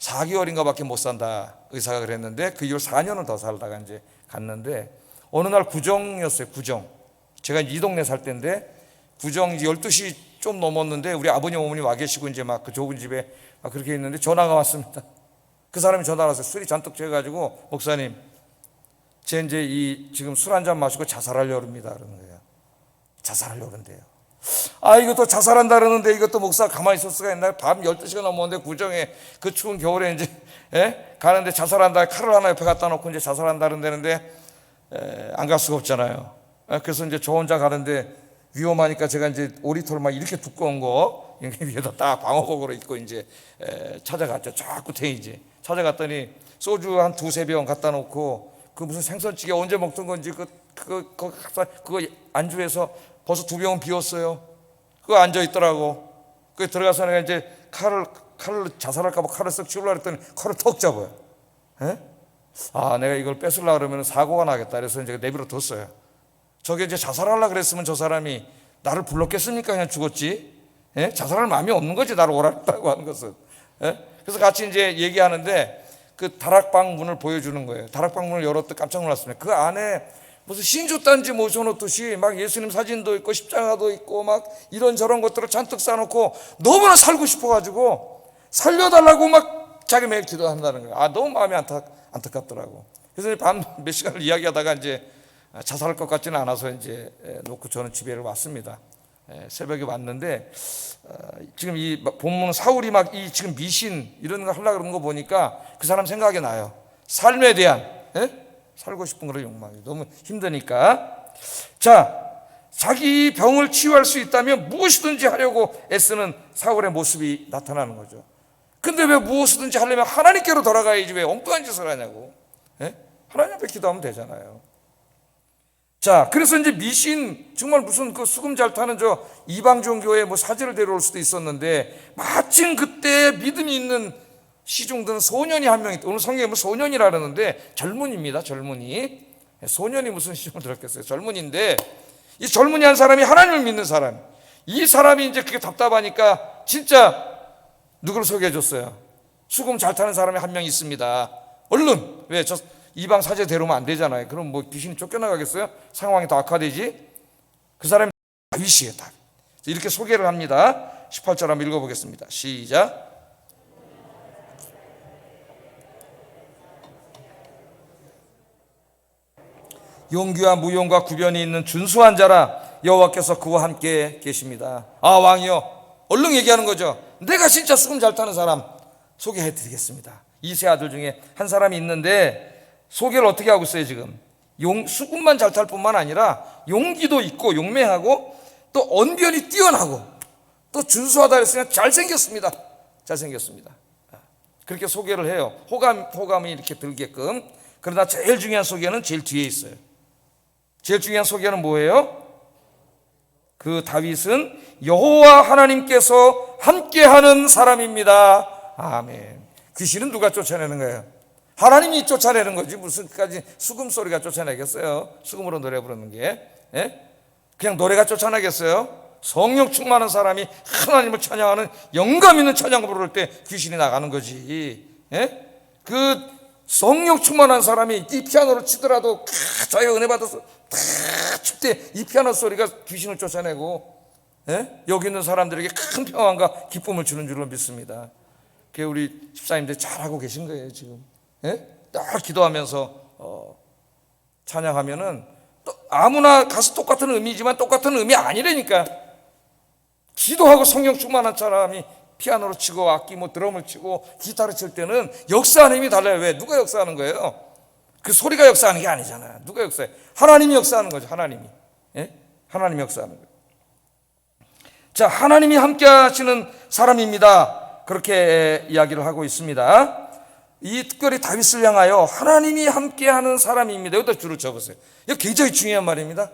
[SPEAKER 1] 4개월인가 밖에 못 산다 의사가 그랬는데 그 이후로 4년을 더 살다가 이제 갔는데 어느 날 구정이었어요. 구정. 제가 이 동네 살 때인데 구정 12시 좀 넘었는데 우리 아버님 어머니 와 계시고 이제 막 그 좁은 집에 막 그렇게 있는데 전화가 왔습니다. 그 사람이 전화가 왔어요. 술이 잔뜩 취해가지고 목사님 제 이제 지금 술 한 잔 마시고 자살하려고 합니다. 그러는 거예요. 자살하려고 그런대요. 이것도 자살한다 그러는데 이것도 목사 가만히 있을 수가 있나요? 밤 12시가 넘었는데 구정에 그 추운 겨울에 이제 가는데 자살한다 칼을 하나 옆에 갖다 놓고 이제 자살한다 그런다는데 안 갈 수가 없잖아요. 그래서 이제 저 혼자 가는데 위험하니까 제가 이제 오리털 막 이렇게 두꺼운 거 위에다 딱 방어복으로 입고 이제 찾아갔죠. 저 끝에이지 찾아갔더니 소주 한 2-3병 갖다 놓고 그 무슨 생선찌개 언제 먹던 건지 그거 안주해서 벌써 2병은 비웠어요. 그거 앉아 있더라고. 그 들어가서 내가 이제 칼을 자살할까 봐 칼을 쓱 치우려고 했더니 칼을 턱 잡아요. 내가 이걸 뺏으려고 그러면 사고가 나겠다. 그래서 이제 내버려 뒀어요. 저게 이제 자살하려고 그랬으면 저 사람이 나를 불렀겠습니까? 그냥 죽었지. 자살할 마음이 없는 거지. 나를 오라고 하는 것은. 그래서 같이 이제 얘기하는데 그 다락방 문을 보여주는 거예요. 다락방 문을 열었더니 깜짝 놀랐습니다. 그 안에 무슨 신주단지 모셔놓듯이 막 예수님 사진도 있고 십자가도 있고 막 이런저런 것들을 잔뜩 쌓아놓고 너무나 살고 싶어가지고 살려달라고 막 자기 매일 기도한다는 거예요. 너무 마음이 안타깝더라고. 그래서 밤 몇 시간을 이야기하다가 이제 자살할 것 같지는 않아서 이제 놓고 저는 집에를 왔습니다. 새벽에 왔는데 지금 이 본문 사울이 막 이 지금 미신 이런 거 하려고 그러는 거 보니까 그 사람 생각이 나요. 삶에 대한 살고 싶은 그런 욕망이 너무 힘드니까. 자, 자기 병을 치유할 수 있다면 무엇이든지 하려고 애쓰는 사울의 모습이 나타나는 거죠. 근데 왜 무엇이든지 하려면 하나님께로 돌아가야지 왜 엉뚱한 짓을 하냐고. 하나님 앞에 기도하면 되잖아요. 자, 그래서 이제 미신, 정말 무슨 그 수금 잘 타는 저 이방 종교에 뭐 사제를 데려올 수도 있었는데, 마침 그때 믿음이 있는 시중든 소년이 한 명 있다. 오늘 성경에 뭐 소년이라 그러는데 젊은이입니다. 젊은이. 소년이 무슨 시중을 들었겠어요. 젊은이인데, 이 젊은이 한 사람이 하나님을 믿는 사람. 이 사람이 이제 그게 답답하니까 진짜 누구를 소개해 줬어요. 수금 잘 타는 사람이 한 명 있습니다. 얼른. 왜? 저 이방 사제 데려오면 안 되잖아요. 그럼 뭐 귀신이 쫓겨나가겠어요? 상황이 더 악화되지? 그 사람이 다윗이에요. 다윗. 이렇게 소개를 합니다. 18절 한번 읽어보겠습니다. 시작. 용기와 무용과 구변이 있는 준수한 자라 여호와께서 그와 함께 계십니다. 아, 왕이여, 얼른 얘기하는 거죠. 내가 진짜 수금 잘 타는 사람 소개해 드리겠습니다. 이세 아들 중에 한 사람이 있는데, 소개를 어떻게 하고 있어요 지금? 수금만 잘 탈 뿐만 아니라 용기도 있고 용맹하고 또 언변이 뛰어나고 또 준수하다 했으니까 잘생겼습니다. 잘생겼습니다. 그렇게 소개를 해요. 호감이 이렇게 들게끔. 그러나 제일 중요한 소개는 제일 뒤에 있어요. 제일 중요한 소개는 뭐예요? 그 다윗은 여호와 하나님께서 함께하는 사람입니다. 아멘. 귀신은 누가 쫓아내는 거예요? 하나님이 쫓아내는 거지. 무슨까지 수금 소리가 쫓아내겠어요? 수금으로 노래 부르는 게. 예? 그냥 노래가 쫓아내겠어요? 성령 충만한 사람이 하나님을 찬양하는 영감 있는 찬양을 부를 때 귀신이 나가는 거지. 예? 그 성령 충만한 사람이 이 피아노를 치더라도 자기 은혜 받아서 칠 때 이 피아노 소리가 귀신을 쫓아내고, 예? 여기 있는 사람들에게 큰 평안과 기쁨을 주는 줄로 믿습니다. 그게 우리 집사님들 잘하고 계신 거예요 지금. 예? 딱 기도하면서 찬양하면은 또 아무나 가서 똑같은 의미지만 똑같은 의미 아니라니까. 기도하고 성령 충만한 사람이 피아노를 치고 악기 뭐 드럼을 치고 기타를 칠 때는 역사하는 힘이 달라요. 왜? 누가 역사하는 거예요? 그 소리가 역사하는 게 아니잖아요. 누가 역사해? 하나님이 역사하는 거죠. 하나님이. 예? 하나님이 역사하는 거예요. 자, 하나님이 함께 하시는 사람입니다. 그렇게 이야기를 하고 있습니다. 이 특별히 다윗을 향하여 하나님이 함께하는 사람입니다. 여기다 줄을 쳐보세요. 이거 굉장히 중요한 말입니다.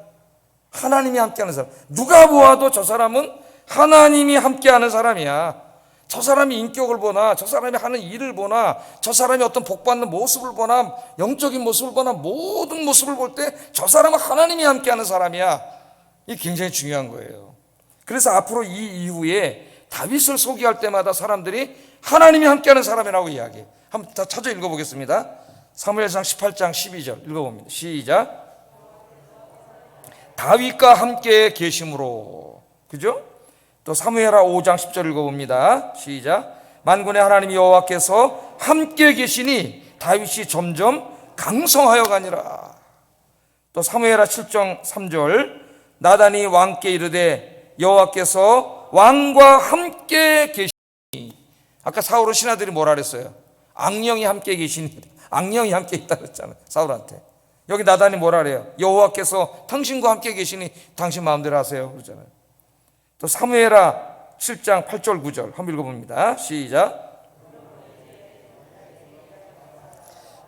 [SPEAKER 1] 하나님이 함께하는 사람. 누가 보아도 저 사람은 하나님이 함께하는 사람이야. 저 사람이 인격을 보나, 저 사람이 하는 일을 보나, 저 사람이 어떤 복받는 모습을 보나, 영적인 모습을 보나, 모든 모습을 볼 때 저 사람은 하나님이 함께하는 사람이야. 이게 굉장히 중요한 거예요. 그래서 앞으로 이 이후에 다윗을 소개할 때마다 사람들이 하나님이 함께하는 사람이라고 이야기해요. 한번 다 찾아 읽어보겠습니다. 사무엘상 18장 12절 읽어봅니다. 시작. 다윗과 함께 계심으로. 그죠? 또 사무엘하 5장 10절 읽어봅니다. 시작. 만군의 하나님 여호와께서 함께 계시니 다윗이 점점 강성하여 가니라. 또 사무엘하 7장 3절 나단이 왕께 이르되 여호와께서 왕과 함께 계시니. 아까 사울의 신하들이 뭐라 그랬어요? 악령이 함께 계시니. 악령이 함께 있다 그랬잖아요, 사울한테. 여기 나단이 뭐라 그래요? 여호와께서 당신과 함께 계시니 당신 마음대로 하세요 그러잖아요. 또 사무엘하 7장 8절 9절 한번 읽어봅니다. 시작.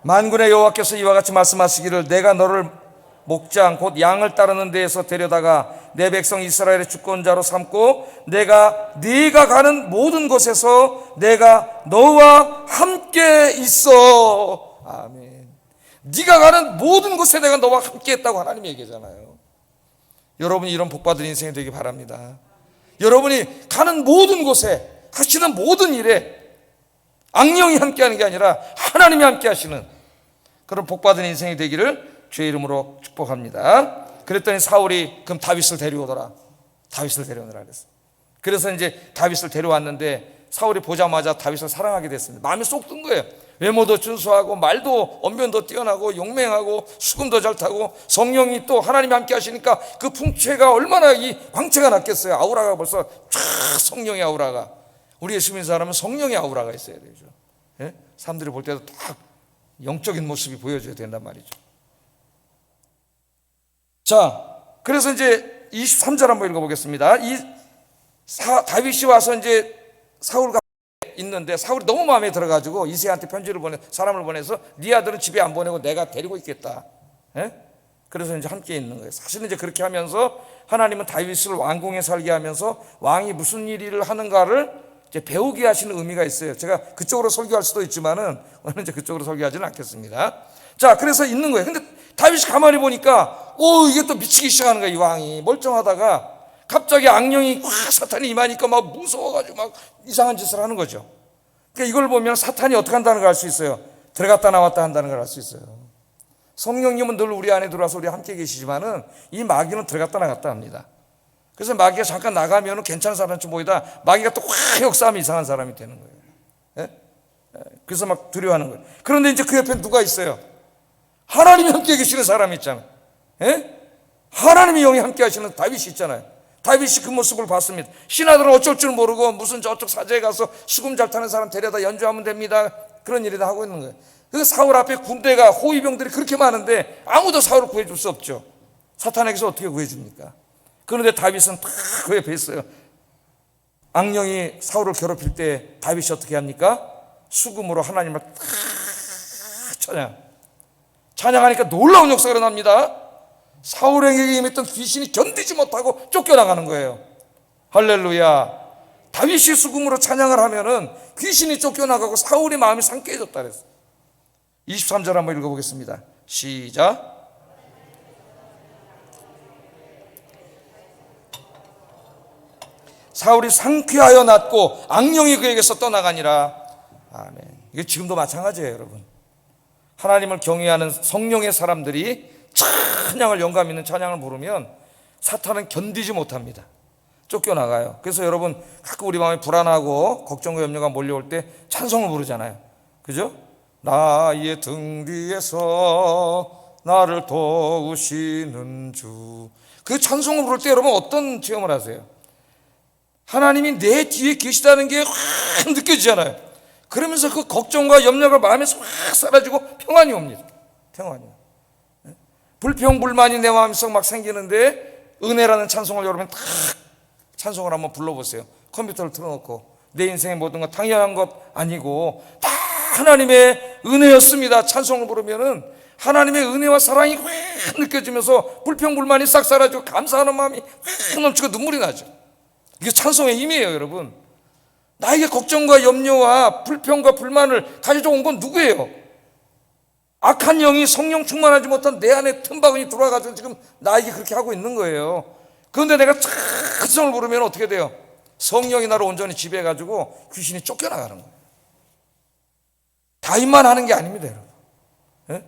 [SPEAKER 1] 만군의 여호와께서 이와 같이 말씀하시기를 내가 너를 목장 곧 양을 따르는 데에서 데려다가 내 백성 이스라엘의 주권자로 삼고 네가 가는 모든 곳에서 내가 너와 함께 있어. 아멘. 네가 가는 모든 곳에 내가 너와 함께 있다고 하나님이 얘기하잖아요. 여러분이 이런 복받은 인생이 되기 바랍니다. 여러분이 가는 모든 곳에 하시는 모든 일에 악령이 함께하는 게 아니라 하나님이 함께하시는 그런 복받은 인생이 되기를 주의 이름으로 축복합니다. 그랬더니 사울이 그럼 다윗을 데려오더라. 다윗을 데려오느라 그랬어. 그래서 이제 다윗을 데려왔는데 사울이 보자마자 다윗을 사랑하게 됐습니다. 마음이 쏙 든 거예요. 외모도 준수하고 말도 언변도 뛰어나고 용맹하고 수금도 잘 타고 성령이 또 하나님이 함께 하시니까 그 풍채가 얼마나 이 광채가 났겠어요. 아우라가 벌써 쫙 성령의 아우라가. 우리 예수 믿는 사람은 성령의 아우라가 있어야 되죠. 예? 사람들이 볼 때도 딱 영적인 모습이 보여줘야 된단 말이죠. 자, 그래서 이제 23절 한번 읽어보겠습니다. 다윗이 와서 이제 사울과 있는데 사울이 너무 마음에 들어가지고 이새한테 편지를 사람을 보내서 네 아들은 집에 안 보내고 내가 데리고 있겠다. 예? 그래서 이제 함께 있는 거예요. 사실은 이제 그렇게 하면서 하나님은 다윗을 왕궁에 살게 하면서 왕이 무슨 일을 하는가를 이제 배우게 하시는 의미가 있어요. 제가 그쪽으로 설교할 수도 있지만은 오늘 이제 그쪽으로 설교하지는 않겠습니다. 자, 그래서 있는 거예요. 근데 다윗이 가만히 보니까 이게 또 미치기 시작하는 거예요. 이 왕이 멀쩡하다가 갑자기 악령이 확 사탄이 임하니까 막 무서워가지고 막 이상한 짓을 하는 거죠. 그러니까 이걸 보면 사탄이 어떻게 한다는 걸 알 수 있어요. 들어갔다 나왔다 한다는 걸 알 수 있어요. 성령님은 늘 우리 안에 들어와서 우리 함께 계시지만은 이 마귀는 들어갔다 나갔다 합니다. 그래서 마귀가 잠깐 나가면은 괜찮은 사람처럼 보이다 마귀가 또 확 역사하면 이상한 사람이 되는 거예요. 예? 그래서 막 두려워하는 거예요. 그런데 이제 그 옆에 누가 있어요? 하나님이 함께 계시는 사람이 있잖아요. 예? 하나님의 영이 함께 하시는 다윗이 있잖아요. 다윗이 그 모습을 봤습니다. 신하들은 어쩔 줄 모르고 무슨 저쪽 사제에 가서 수금 잘 타는 사람 데려다 연주하면 됩니다. 그런 일을 다 하고 있는 거예요. 그 사울 앞에 군대가 호위병들이 그렇게 많은데 아무도 사울을 구해줄 수 없죠. 사탄에게서 어떻게 구해줍니까? 그런데 다윗은 다 그 옆에 있어요. 악령이 사울을 괴롭힐 때 다윗이 어떻게 합니까? 수금으로 하나님을 다 찬양하니까 놀라운 역사가 일어납니다. 사울에게 임했던 귀신이 견디지 못하고 쫓겨나가는 거예요. 할렐루야. 다윗이 수금으로 찬양을 하면은 귀신이 쫓겨나가고 사울의 마음이 상쾌해졌다 그랬어요. 23절 한번 읽어보겠습니다. 시작. 사울이 상쾌하여 낫고 악령이 그에게서 떠나가니라. 아멘. 이게 지금도 마찬가지예요, 여러분. 하나님을 경외하는 성령의 사람들이 찬양을 영감 있는 찬양을 부르면 사탄은 견디지 못합니다. 쫓겨나가요. 그래서 여러분 가끔 우리 마음이 불안하고 걱정과 염려가 몰려올 때 찬송을 부르잖아요. 그죠? 나의 등 뒤에서 나를 도우시는 주. 그 찬송을 부를 때 여러분 어떤 체험을 하세요? 하나님이 내 뒤에 계시다는 게 확 느껴지잖아요. 그러면서 그 걱정과 염려가 마음에서 확 사라지고 평안이 옵니다. 평안이요. 불평불만이 내 마음속 막 생기는데 은혜라는 찬송을 여러분 딱 찬송을 한번 불러보세요. 컴퓨터를 틀어놓고 내 인생의 모든 것 당연한 것 아니고 다 하나님의 은혜였습니다. 찬송을 부르면은 하나님의 은혜와 사랑이 확 느껴지면서 불평불만이 싹 사라지고 감사하는 마음이 확 넘치고 눈물이 나죠. 이게 찬송의 힘이에요, 여러분. 나에게 걱정과 염려와 불평과 불만을 가져온 건 누구예요? 악한 영이 성령 충만하지 못한 내 안에 틈바구니 들어와가지고 지금 나에게 그렇게 하고 있는 거예요. 그런데 내가 찬송을 부르면 어떻게 돼요? 성령이 나를 온전히 지배해가지고 귀신이 쫓겨나가는 거예요. 다윗만 하는 게 아닙니다, 여러분. 예?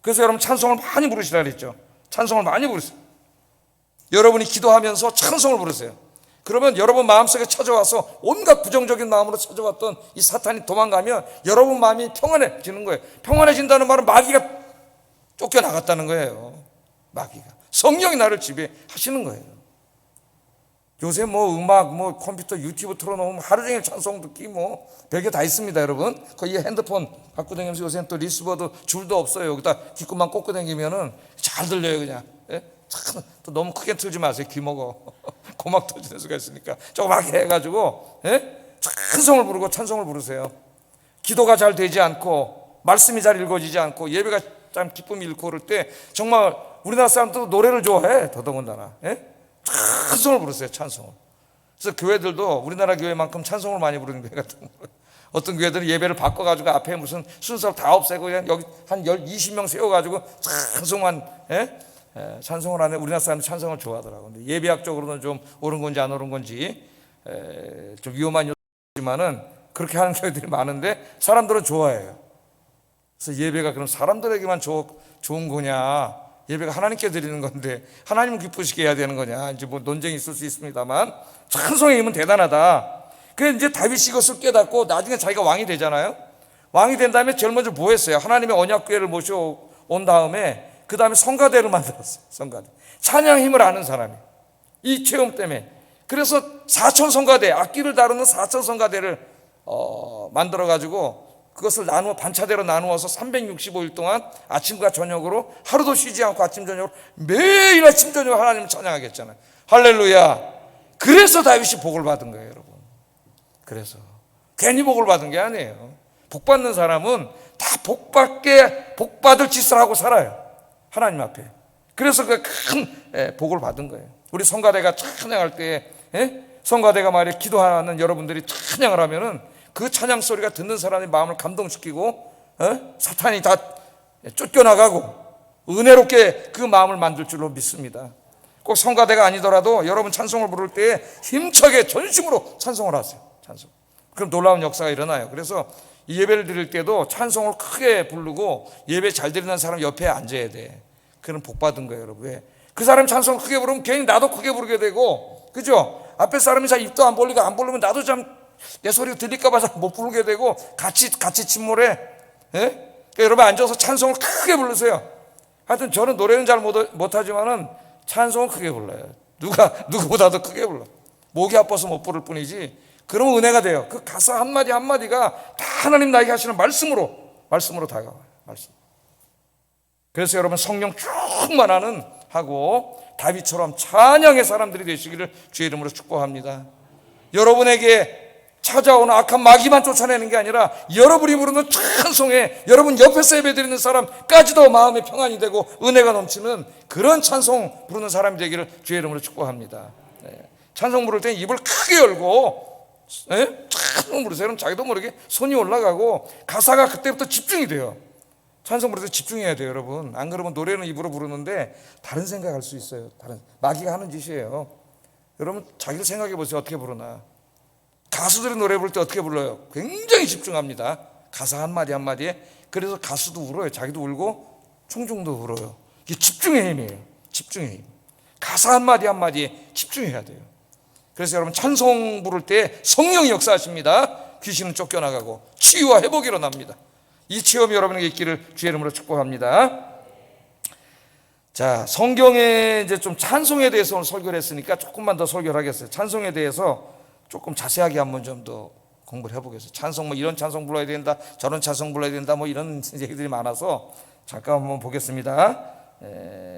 [SPEAKER 1] 그래서 여러분 찬송을 많이 부르시라 그랬죠. 찬송을 많이 부르세요. 여러분이 기도하면서 찬송을 부르세요. 그러면 여러분 마음속에 찾아와서 온갖 부정적인 마음으로 찾아왔던 이 사탄이 도망가면 여러분 마음이 평안해지는 거예요. 평안해진다는 말은 마귀가 쫓겨나갔다는 거예요. 마귀가. 성령이 나를 지배하시는 거예요. 요새 뭐 음악, 뭐 컴퓨터, 유튜브 틀어놓으면 하루 종일 찬송 듣기 뭐 별게 다 있습니다, 여러분. 거의 핸드폰 갖고 다니면서 요새는 또 리스버도 줄도 없어요. 여기다 귓구만 꽂고 다니면은 잘 들려요, 그냥. 예? 참, 또 너무 크게 틀지 마세요. 귀 먹어. 고막 터지는 수가 있으니까 조그맣게 해가지고 찬송을 부르고 찬송을 부르세요. 기도가 잘 되지 않고 말씀이 잘 읽어지지 않고 예배가 참 기쁨이 잃고 그럴 때 정말 우리나라 사람들도 노래를 좋아해. 더더군다나 찬송을 부르세요. 찬송을. 그래서 교회들도 우리나라 교회만큼 찬송을 많이 부르는 교회 같은 거. 어떤 교회들은 예배를 바꿔가지고 앞에 무슨 순서를 다 없애고 그냥 여기 한 20명 세워가지고 찬송만 찬송을 하는 우리나라 사람들이 찬송을 좋아하더라고요. 근데 예배학적으로는 좀 옳은 건지 안 옳은 건지 좀 위험한 요소지만은 그렇게 하는 교회들이 많은데 사람들은 좋아해요. 그래서 예배가 그럼 사람들에게만 좋은 거냐? 예배가 하나님께 드리는 건데 하나님을 기쁘시게 해야 되는 거냐? 이제 뭐 논쟁이 있을 수 있습니다만 찬송의 힘은 대단하다. 그래서 이제 다윗이 이것을 깨닫고 나중에 자기가 왕이 되잖아요. 왕이 된 다음에 제일 먼저 뭐 했어요? 하나님의 언약궤를 모셔온 다음에 그 다음에 성가대를 만들었어요. 성가대. 찬양 힘을 아는 사람이. 이 체험 때문에. 그래서 4천 성가대, 악기를 다루는 4천 성가대를 만들어가지고 그것을 반차대로 나누어서 365일 동안 아침과 저녁으로 하루도 쉬지 않고 아침, 저녁으로 매일 아침, 저녁 하나님을 찬양하게 했잖아요. 할렐루야. 그래서 다윗이 복을 받은 거예요, 여러분. 그래서. 괜히 복을 받은 게 아니에요. 복 받는 사람은 다 복받을 짓을 하고 살아요. 하나님 앞에. 그래서 그 큰 복을 받은 거예요. 우리 성가대가 찬양할 때, 성가대가 말이야 기도하는 여러분들이 찬양을 하면은 그 찬양 소리가 듣는 사람의 마음을 감동시키고 사탄이 다 쫓겨나가고 은혜롭게 그 마음을 만들 줄로 믿습니다. 꼭 성가대가 아니더라도 여러분 찬송을 부를 때 힘차게 전심으로 찬송을 하세요. 찬송. 그럼 놀라운 역사가 일어나요. 그래서 이 예배를 드릴 때도 찬송을 크게 부르고 예배 잘 드리는 사람 옆에 앉아야 돼. 그런 복 받은 거예요, 여러분. 왜? 그 사람이 찬송을 크게 부르면 괜히 나도 크게 부르게 되고, 그죠? 앞에 사람이 잘 입도 안 벌리고 안 부르면 나도 참 내 소리가 들릴까봐 잘 못 부르게 되고 같이 침몰해. 그러니까 여러분 앉아서 찬송을 크게 부르세요. 하여튼 저는 노래는 잘 못하지만은 찬송은 크게 불러요. 누구보다도 크게 불러. 목이 아파서 못 부를 뿐이지. 그러면 은혜가 돼요. 그 가사 한마디 한마디가 다 하나님 나에게 하시는 말씀으로 다가와요. 말씀. 그래서 여러분 성령 충만하는 하고 다윗처럼 찬양의 사람들이 되시기를 주의 이름으로 축복합니다. 여러분에게 찾아오는 악한 마귀만 쫓아내는 게 아니라 여러분이 부르는 찬송에 여러분 옆에서 예배드리는 사람까지도 마음의 평안이 되고 은혜가 넘치는 그런 찬송 부르는 사람이 되기를 주의 이름으로 축복합니다. 찬송 부를 때 입을 크게 열고 찬송 부르세요. 그럼 자기도 모르게 손이 올라가고 가사가 그때부터 집중이 돼요. 찬송 부를 때 집중해야 돼요, 여러분. 안 그러면 노래는 입으로 부르는데 다른 생각할 수 있어요. 마귀가 하는 짓이에요. 여러분 자기를 생각해 보세요. 어떻게 부르나. 가수들이 노래 부를 때 어떻게 불러요? 굉장히 집중합니다. 가사 한마디 한마디에. 그래서 가수도 울어요. 자기도 울고 청중도 울어요. 이게 집중의 힘이에요. 집중의 힘. 가사 한마디 한마디에 집중해야 돼요. 그래서 여러분 찬송 부를 때 성령이 역사하십니다. 귀신은 쫓겨나가고 치유와 회복이 일어납니다. 이 체험이 여러분에게 있기를 주의 이름으로 축복합니다. 자, 성경에 이제 좀 찬송에 대해서 오늘 설교를 했으니까 조금만 더 설교를 하겠어요. 찬송에 대해서 조금 자세하게 한번 좀 더 공부를 해보겠어요. 찬송 뭐 이런 찬송 불러야 된다, 저런 찬송 불러야 된다, 뭐 이런 얘기들이 많아서 잠깐 한번 보겠습니다.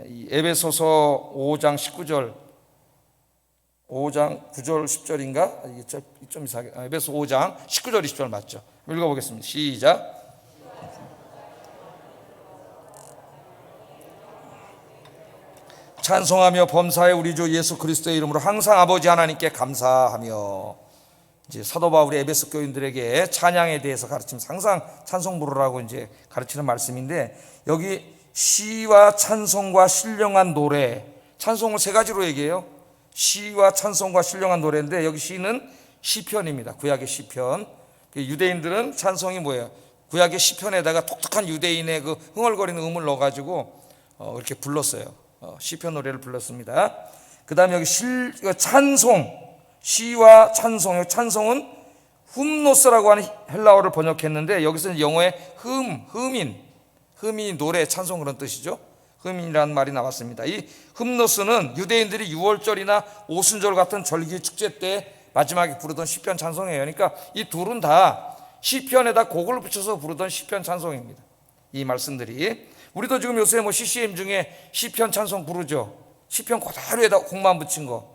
[SPEAKER 1] 이 에베소서 5장 19절, 5장 9절 10절인가? 이게 좀 이상하게. 에베소 5장 19절 20절 맞죠? 읽어보겠습니다. 시작. 찬송하며 범사의 우리 주 예수 그리스도의 이름으로 항상 아버지 하나님께 감사하며. 이제 사도 바울이 에베소 교인들에게 찬양에 대해서 가르치면서 항상 찬송 부르라고 이제 가르치는 말씀인데, 여기 시와 찬송과 신령한 노래, 찬송을 세 가지로 얘기해요. 시와 찬송과 신령한 노래인데 여기 시는 시편입니다. 구약의 시편. 유대인들은 찬송이 뭐예요? 구약의 시편에다가 독특한 유대인의 그 흥얼거리는 음을 넣어가지고 이렇게 불렀어요. 시편 노래를 불렀습니다. 그 다음에 여기 찬송, 시와 찬송, 찬송은 훔노스라고 하는 헬라어를 번역했는데 여기서는 영어의 흠인이 노래, 찬송 그런 뜻이죠. 흠인이라는 말이 나왔습니다. 이 흠노스는 유대인들이 유월절이나 오순절 같은 절기 축제 때 마지막에 부르던 시편 찬송이에요. 그러니까 이 둘은 다 시편에다 곡을 붙여서 부르던 시편 찬송입니다. 이 말씀들이 우리도 지금 요새 뭐 CCM 중에 시편 찬송 부르죠. 시편 그대로에다 곡만 붙인 거.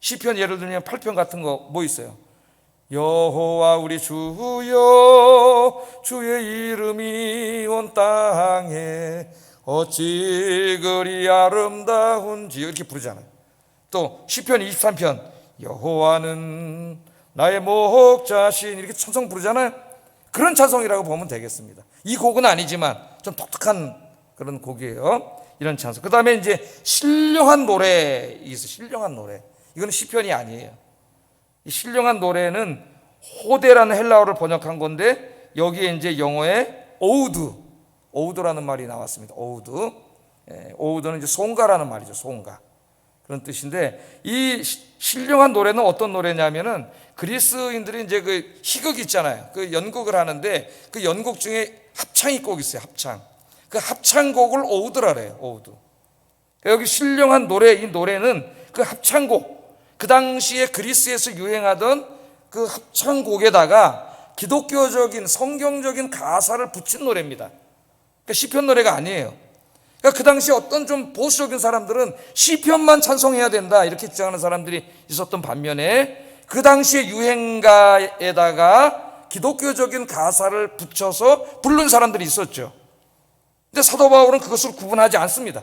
[SPEAKER 1] 시편 예를 들면 8편 같은 거 뭐 있어요? 여호와 우리 주여, 주의 이름이 온 땅에 어찌 그리 아름다운지 이렇게 부르잖아요. 또 시편 23편 여호와는 나의 목자신 이렇게 찬송 부르잖아요. 그런 찬송이라고 보면 되겠습니다. 이 곡은 아니지만 좀 독특한 그런 곡이에요. 이런 찬송. 그 다음에 이제 신령한 노래 있어요. 신령한 노래. 이건 시편이 아니에요. 이 신령한 노래는 호대라는 헬라어를 번역한 건데 여기에 이제 영어에 오우드라는 말이 나왔습니다. 오우드는 이제 송가라는 말이죠. 송가. 그런 뜻인데 이 신령한 노래는 어떤 노래냐면은 그리스인들이 이제 그 희극 있잖아요. 그 연극을 하는데 그 연극 중에 합창이 꼭 있어요. 합창. 그 합창곡을 오우드라래요. 오우드. 여기 신령한 노래, 이 노래는 그 합창곡, 그 당시에 그리스에서 유행하던 그 합창곡에다가 기독교적인 성경적인 가사를 붙인 노래입니다. 그러니까 시편 노래가 아니에요. 그러니까 그 당시에 어떤 좀 보수적인 사람들은 시편만 찬송해야 된다 이렇게 주장하는 사람들이 있었던 반면에 그 당시에 유행가에다가 기독교적인 가사를 붙여서 부른 사람들이 있었죠. 근데 사도 바울은 그것을 구분하지 않습니다.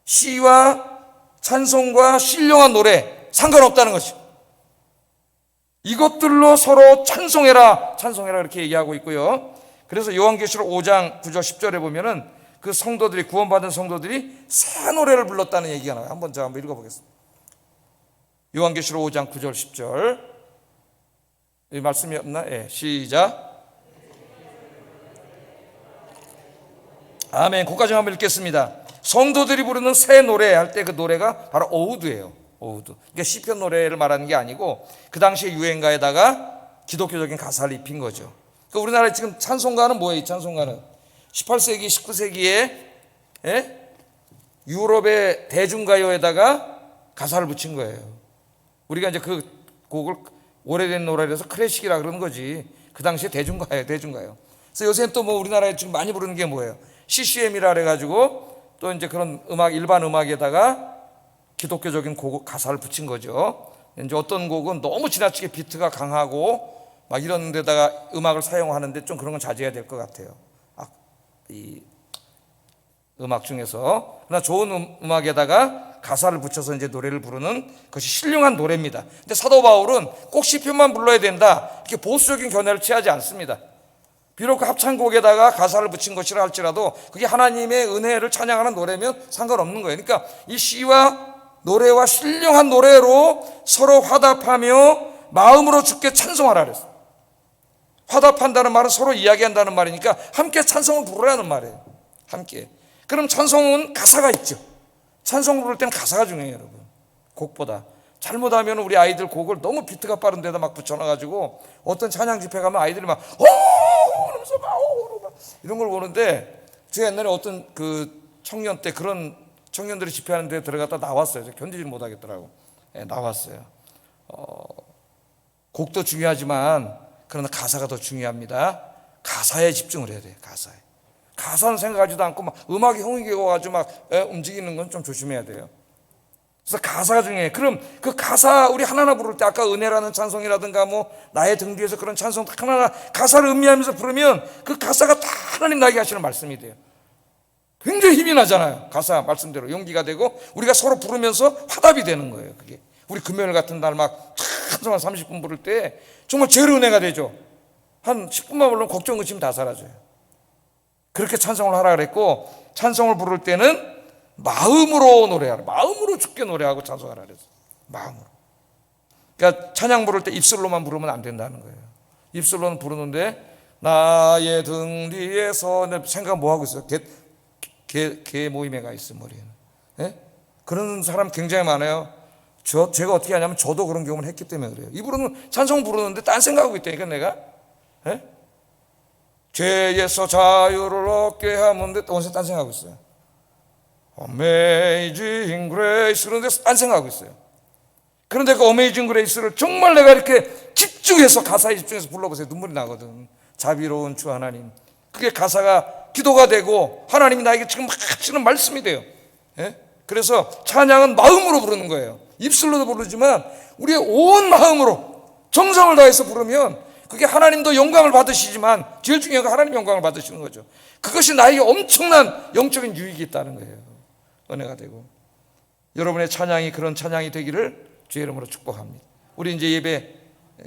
[SPEAKER 1] 시와 찬송과 신령한 노래 상관없다는 것이죠. 이것들로 서로 찬송해라, 찬송해라 이렇게 얘기하고 있고요. 그래서 요한계시록 5장 9절 10절에 보면은 그 성도들이, 구원받은 성도들이 새 노래를 불렀다는 얘기가 나와요. 제가 한번 읽어보겠습니다. 요한계시록 5장 9절 10절. 이 말씀이 없나? 예, 시작. 아멘. 거기까지 한번 읽겠습니다. 성도들이 부르는 새 노래 할 때 그 노래가 바로 어우드예요. 어우드. 그러니까 시편 노래를 말하는 게 아니고 그 당시에 유행가에다가 기독교적인 가사를 입힌 거죠. 그러니까 우리나라에 지금 찬송가는 뭐예요? 이 찬송가는 18세기, 19세기에 유럽의 대중가요에다가 가사를 붙인 거예요. 우리가 이제 그 곡을 오래된 노래라서 클래식이라 그러는 거지. 그 당시에 대중가요, 대중가요. 그래서 요새는 또 뭐 우리나라에 지금 많이 부르는 게 뭐예요? CCM이라 그래가지고 또 이제 그런 음악, 일반 음악에다가 기독교적인 곡 가사를 붙인 거죠. 이제 어떤 곡은 너무 지나치게 비트가 강하고 막 이런 데다가 음악을 사용하는데 좀 그런 건 자제해야 될 것 같아요. 이 음악 중에서. 그러나 좋은 음악에다가 가사를 붙여서 이제 노래를 부르는 것이 신령한 노래입니다. 근데 사도 바울은 꼭 시편만 불러야 된다, 이렇게 보수적인 견해를 취하지 않습니다. 비록 그 합창곡에다가 가사를 붙인 것이라 할지라도 그게 하나님의 은혜를 찬양하는 노래면 상관없는 거예요. 그러니까 이 시와 노래와 신령한 노래로 서로 화답하며 마음으로 주께 찬송하라 그랬어요. 화답한다는 말은 서로 이야기한다는 말이니까 함께 찬송을 부르라는 말이에요. 함께. 그럼 찬송은 가사가 있죠. 찬송 부를 때는 가사가 중요해요, 여러분. 곡보다. 잘못하면 우리 아이들 곡을 너무 비트가 빠른 데다 막 붙여놔가지고 어떤 찬양 집회 가면 아이들이 막 이러면서 막 이런 걸 보는데, 제가 옛날에 어떤 그 청년 때 그런 청년들이 집회하는 데 들어갔다 나왔어요. 견디지 못하겠더라고. 나왔어요. 곡도 중요하지만 그러나 가사가 더 중요합니다. 가사에 집중을 해야 돼요. 가사는 생각하지도 않고 막 음악이 흥이겨가지고 막 움직이는 건 좀 조심해야 돼요. 그래서 가사가 중요해요. 그럼 그 가사 우리 하나하나 부를 때 아까 은혜라는 찬송이라든가 뭐 나의 등 뒤에서 그런 찬송 하나하나 가사를 음미하면서 부르면 그 가사가 다 하나님 나에게 하시는 말씀이 돼요. 굉장히 힘이 나잖아요. 가사 말씀대로 용기가 되고 우리가 서로 부르면서 화답이 되는 거예요. 그게 우리 금요일 같은 날 막 찬송 한 30분 부를 때 정말 제일 은혜가 되죠. 한 10분만 부르면 걱정 의심 다 사라져요. 그렇게 찬송을 하라 그랬고, 찬송을 부를 때는 마음으로 노래하라. 마음으로 주께 노래하고 찬송하라 그랬어요. 마음으로. 그러니까 찬양 부를 때 입술로만 부르면 안 된다는 거예요. 입술로는 부르는데 나의 등 뒤에서 생각 뭐 하고 있어요? 개 모임에 가 있어 머리에는. 예? 그런 사람 굉장히 많아요. 제가 어떻게 하냐면 저도 그런 경험을 했기 때문에 그래요. 입으로는 찬송 부르는데 딴 생각하고 있다니까 내가. 예? 죄에서 자유를 얻게 하면 돼. 원래 딴 생각하고 있어요. Amazing Grace 그런 데서 딴 생각하고 있어요. 그런데 그 Amazing Grace를 정말 내가 이렇게 집중해서 가사에 집중해서 불러보세요. 눈물이 나거든. 자비로운 주 하나님. 그게 가사가 기도가 되고 하나님이 나에게 지금 막 하시는 말씀이 돼요. 예? 그래서 찬양은 마음으로 부르는 거예요. 입술로도 부르지만 우리의 온 마음으로 정성을 다해서 부르면 그게 하나님도 영광을 받으시지만 제일 중요한 건 하나님 영광을 받으시는 거죠. 그것이 나에게 엄청난 영적인 유익이 있다는 거예요. 은혜가 되고. 여러분의 찬양이 그런 찬양이 되기를 주의 이름으로 축복합니다. 우리 이제 예배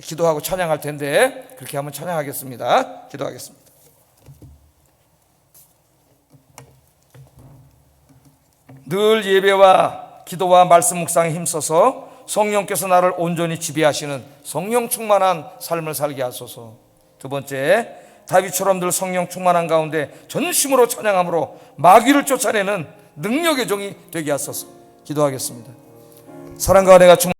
[SPEAKER 1] 기도하고 찬양할 텐데 그렇게 한번 찬양하겠습니다. 기도하겠습니다. 늘 예배와 기도와 말씀 묵상에 힘써서 성령께서 나를 온전히 지배하시는 성령 충만한 삶을 살게 하소서. 두 번째, 다윗처럼 늘 성령 충만한 가운데 전심으로 찬양함으로 마귀를 쫓아내는 능력의 종이 되게 하소서. 기도하겠습니다. 사랑과 은혜가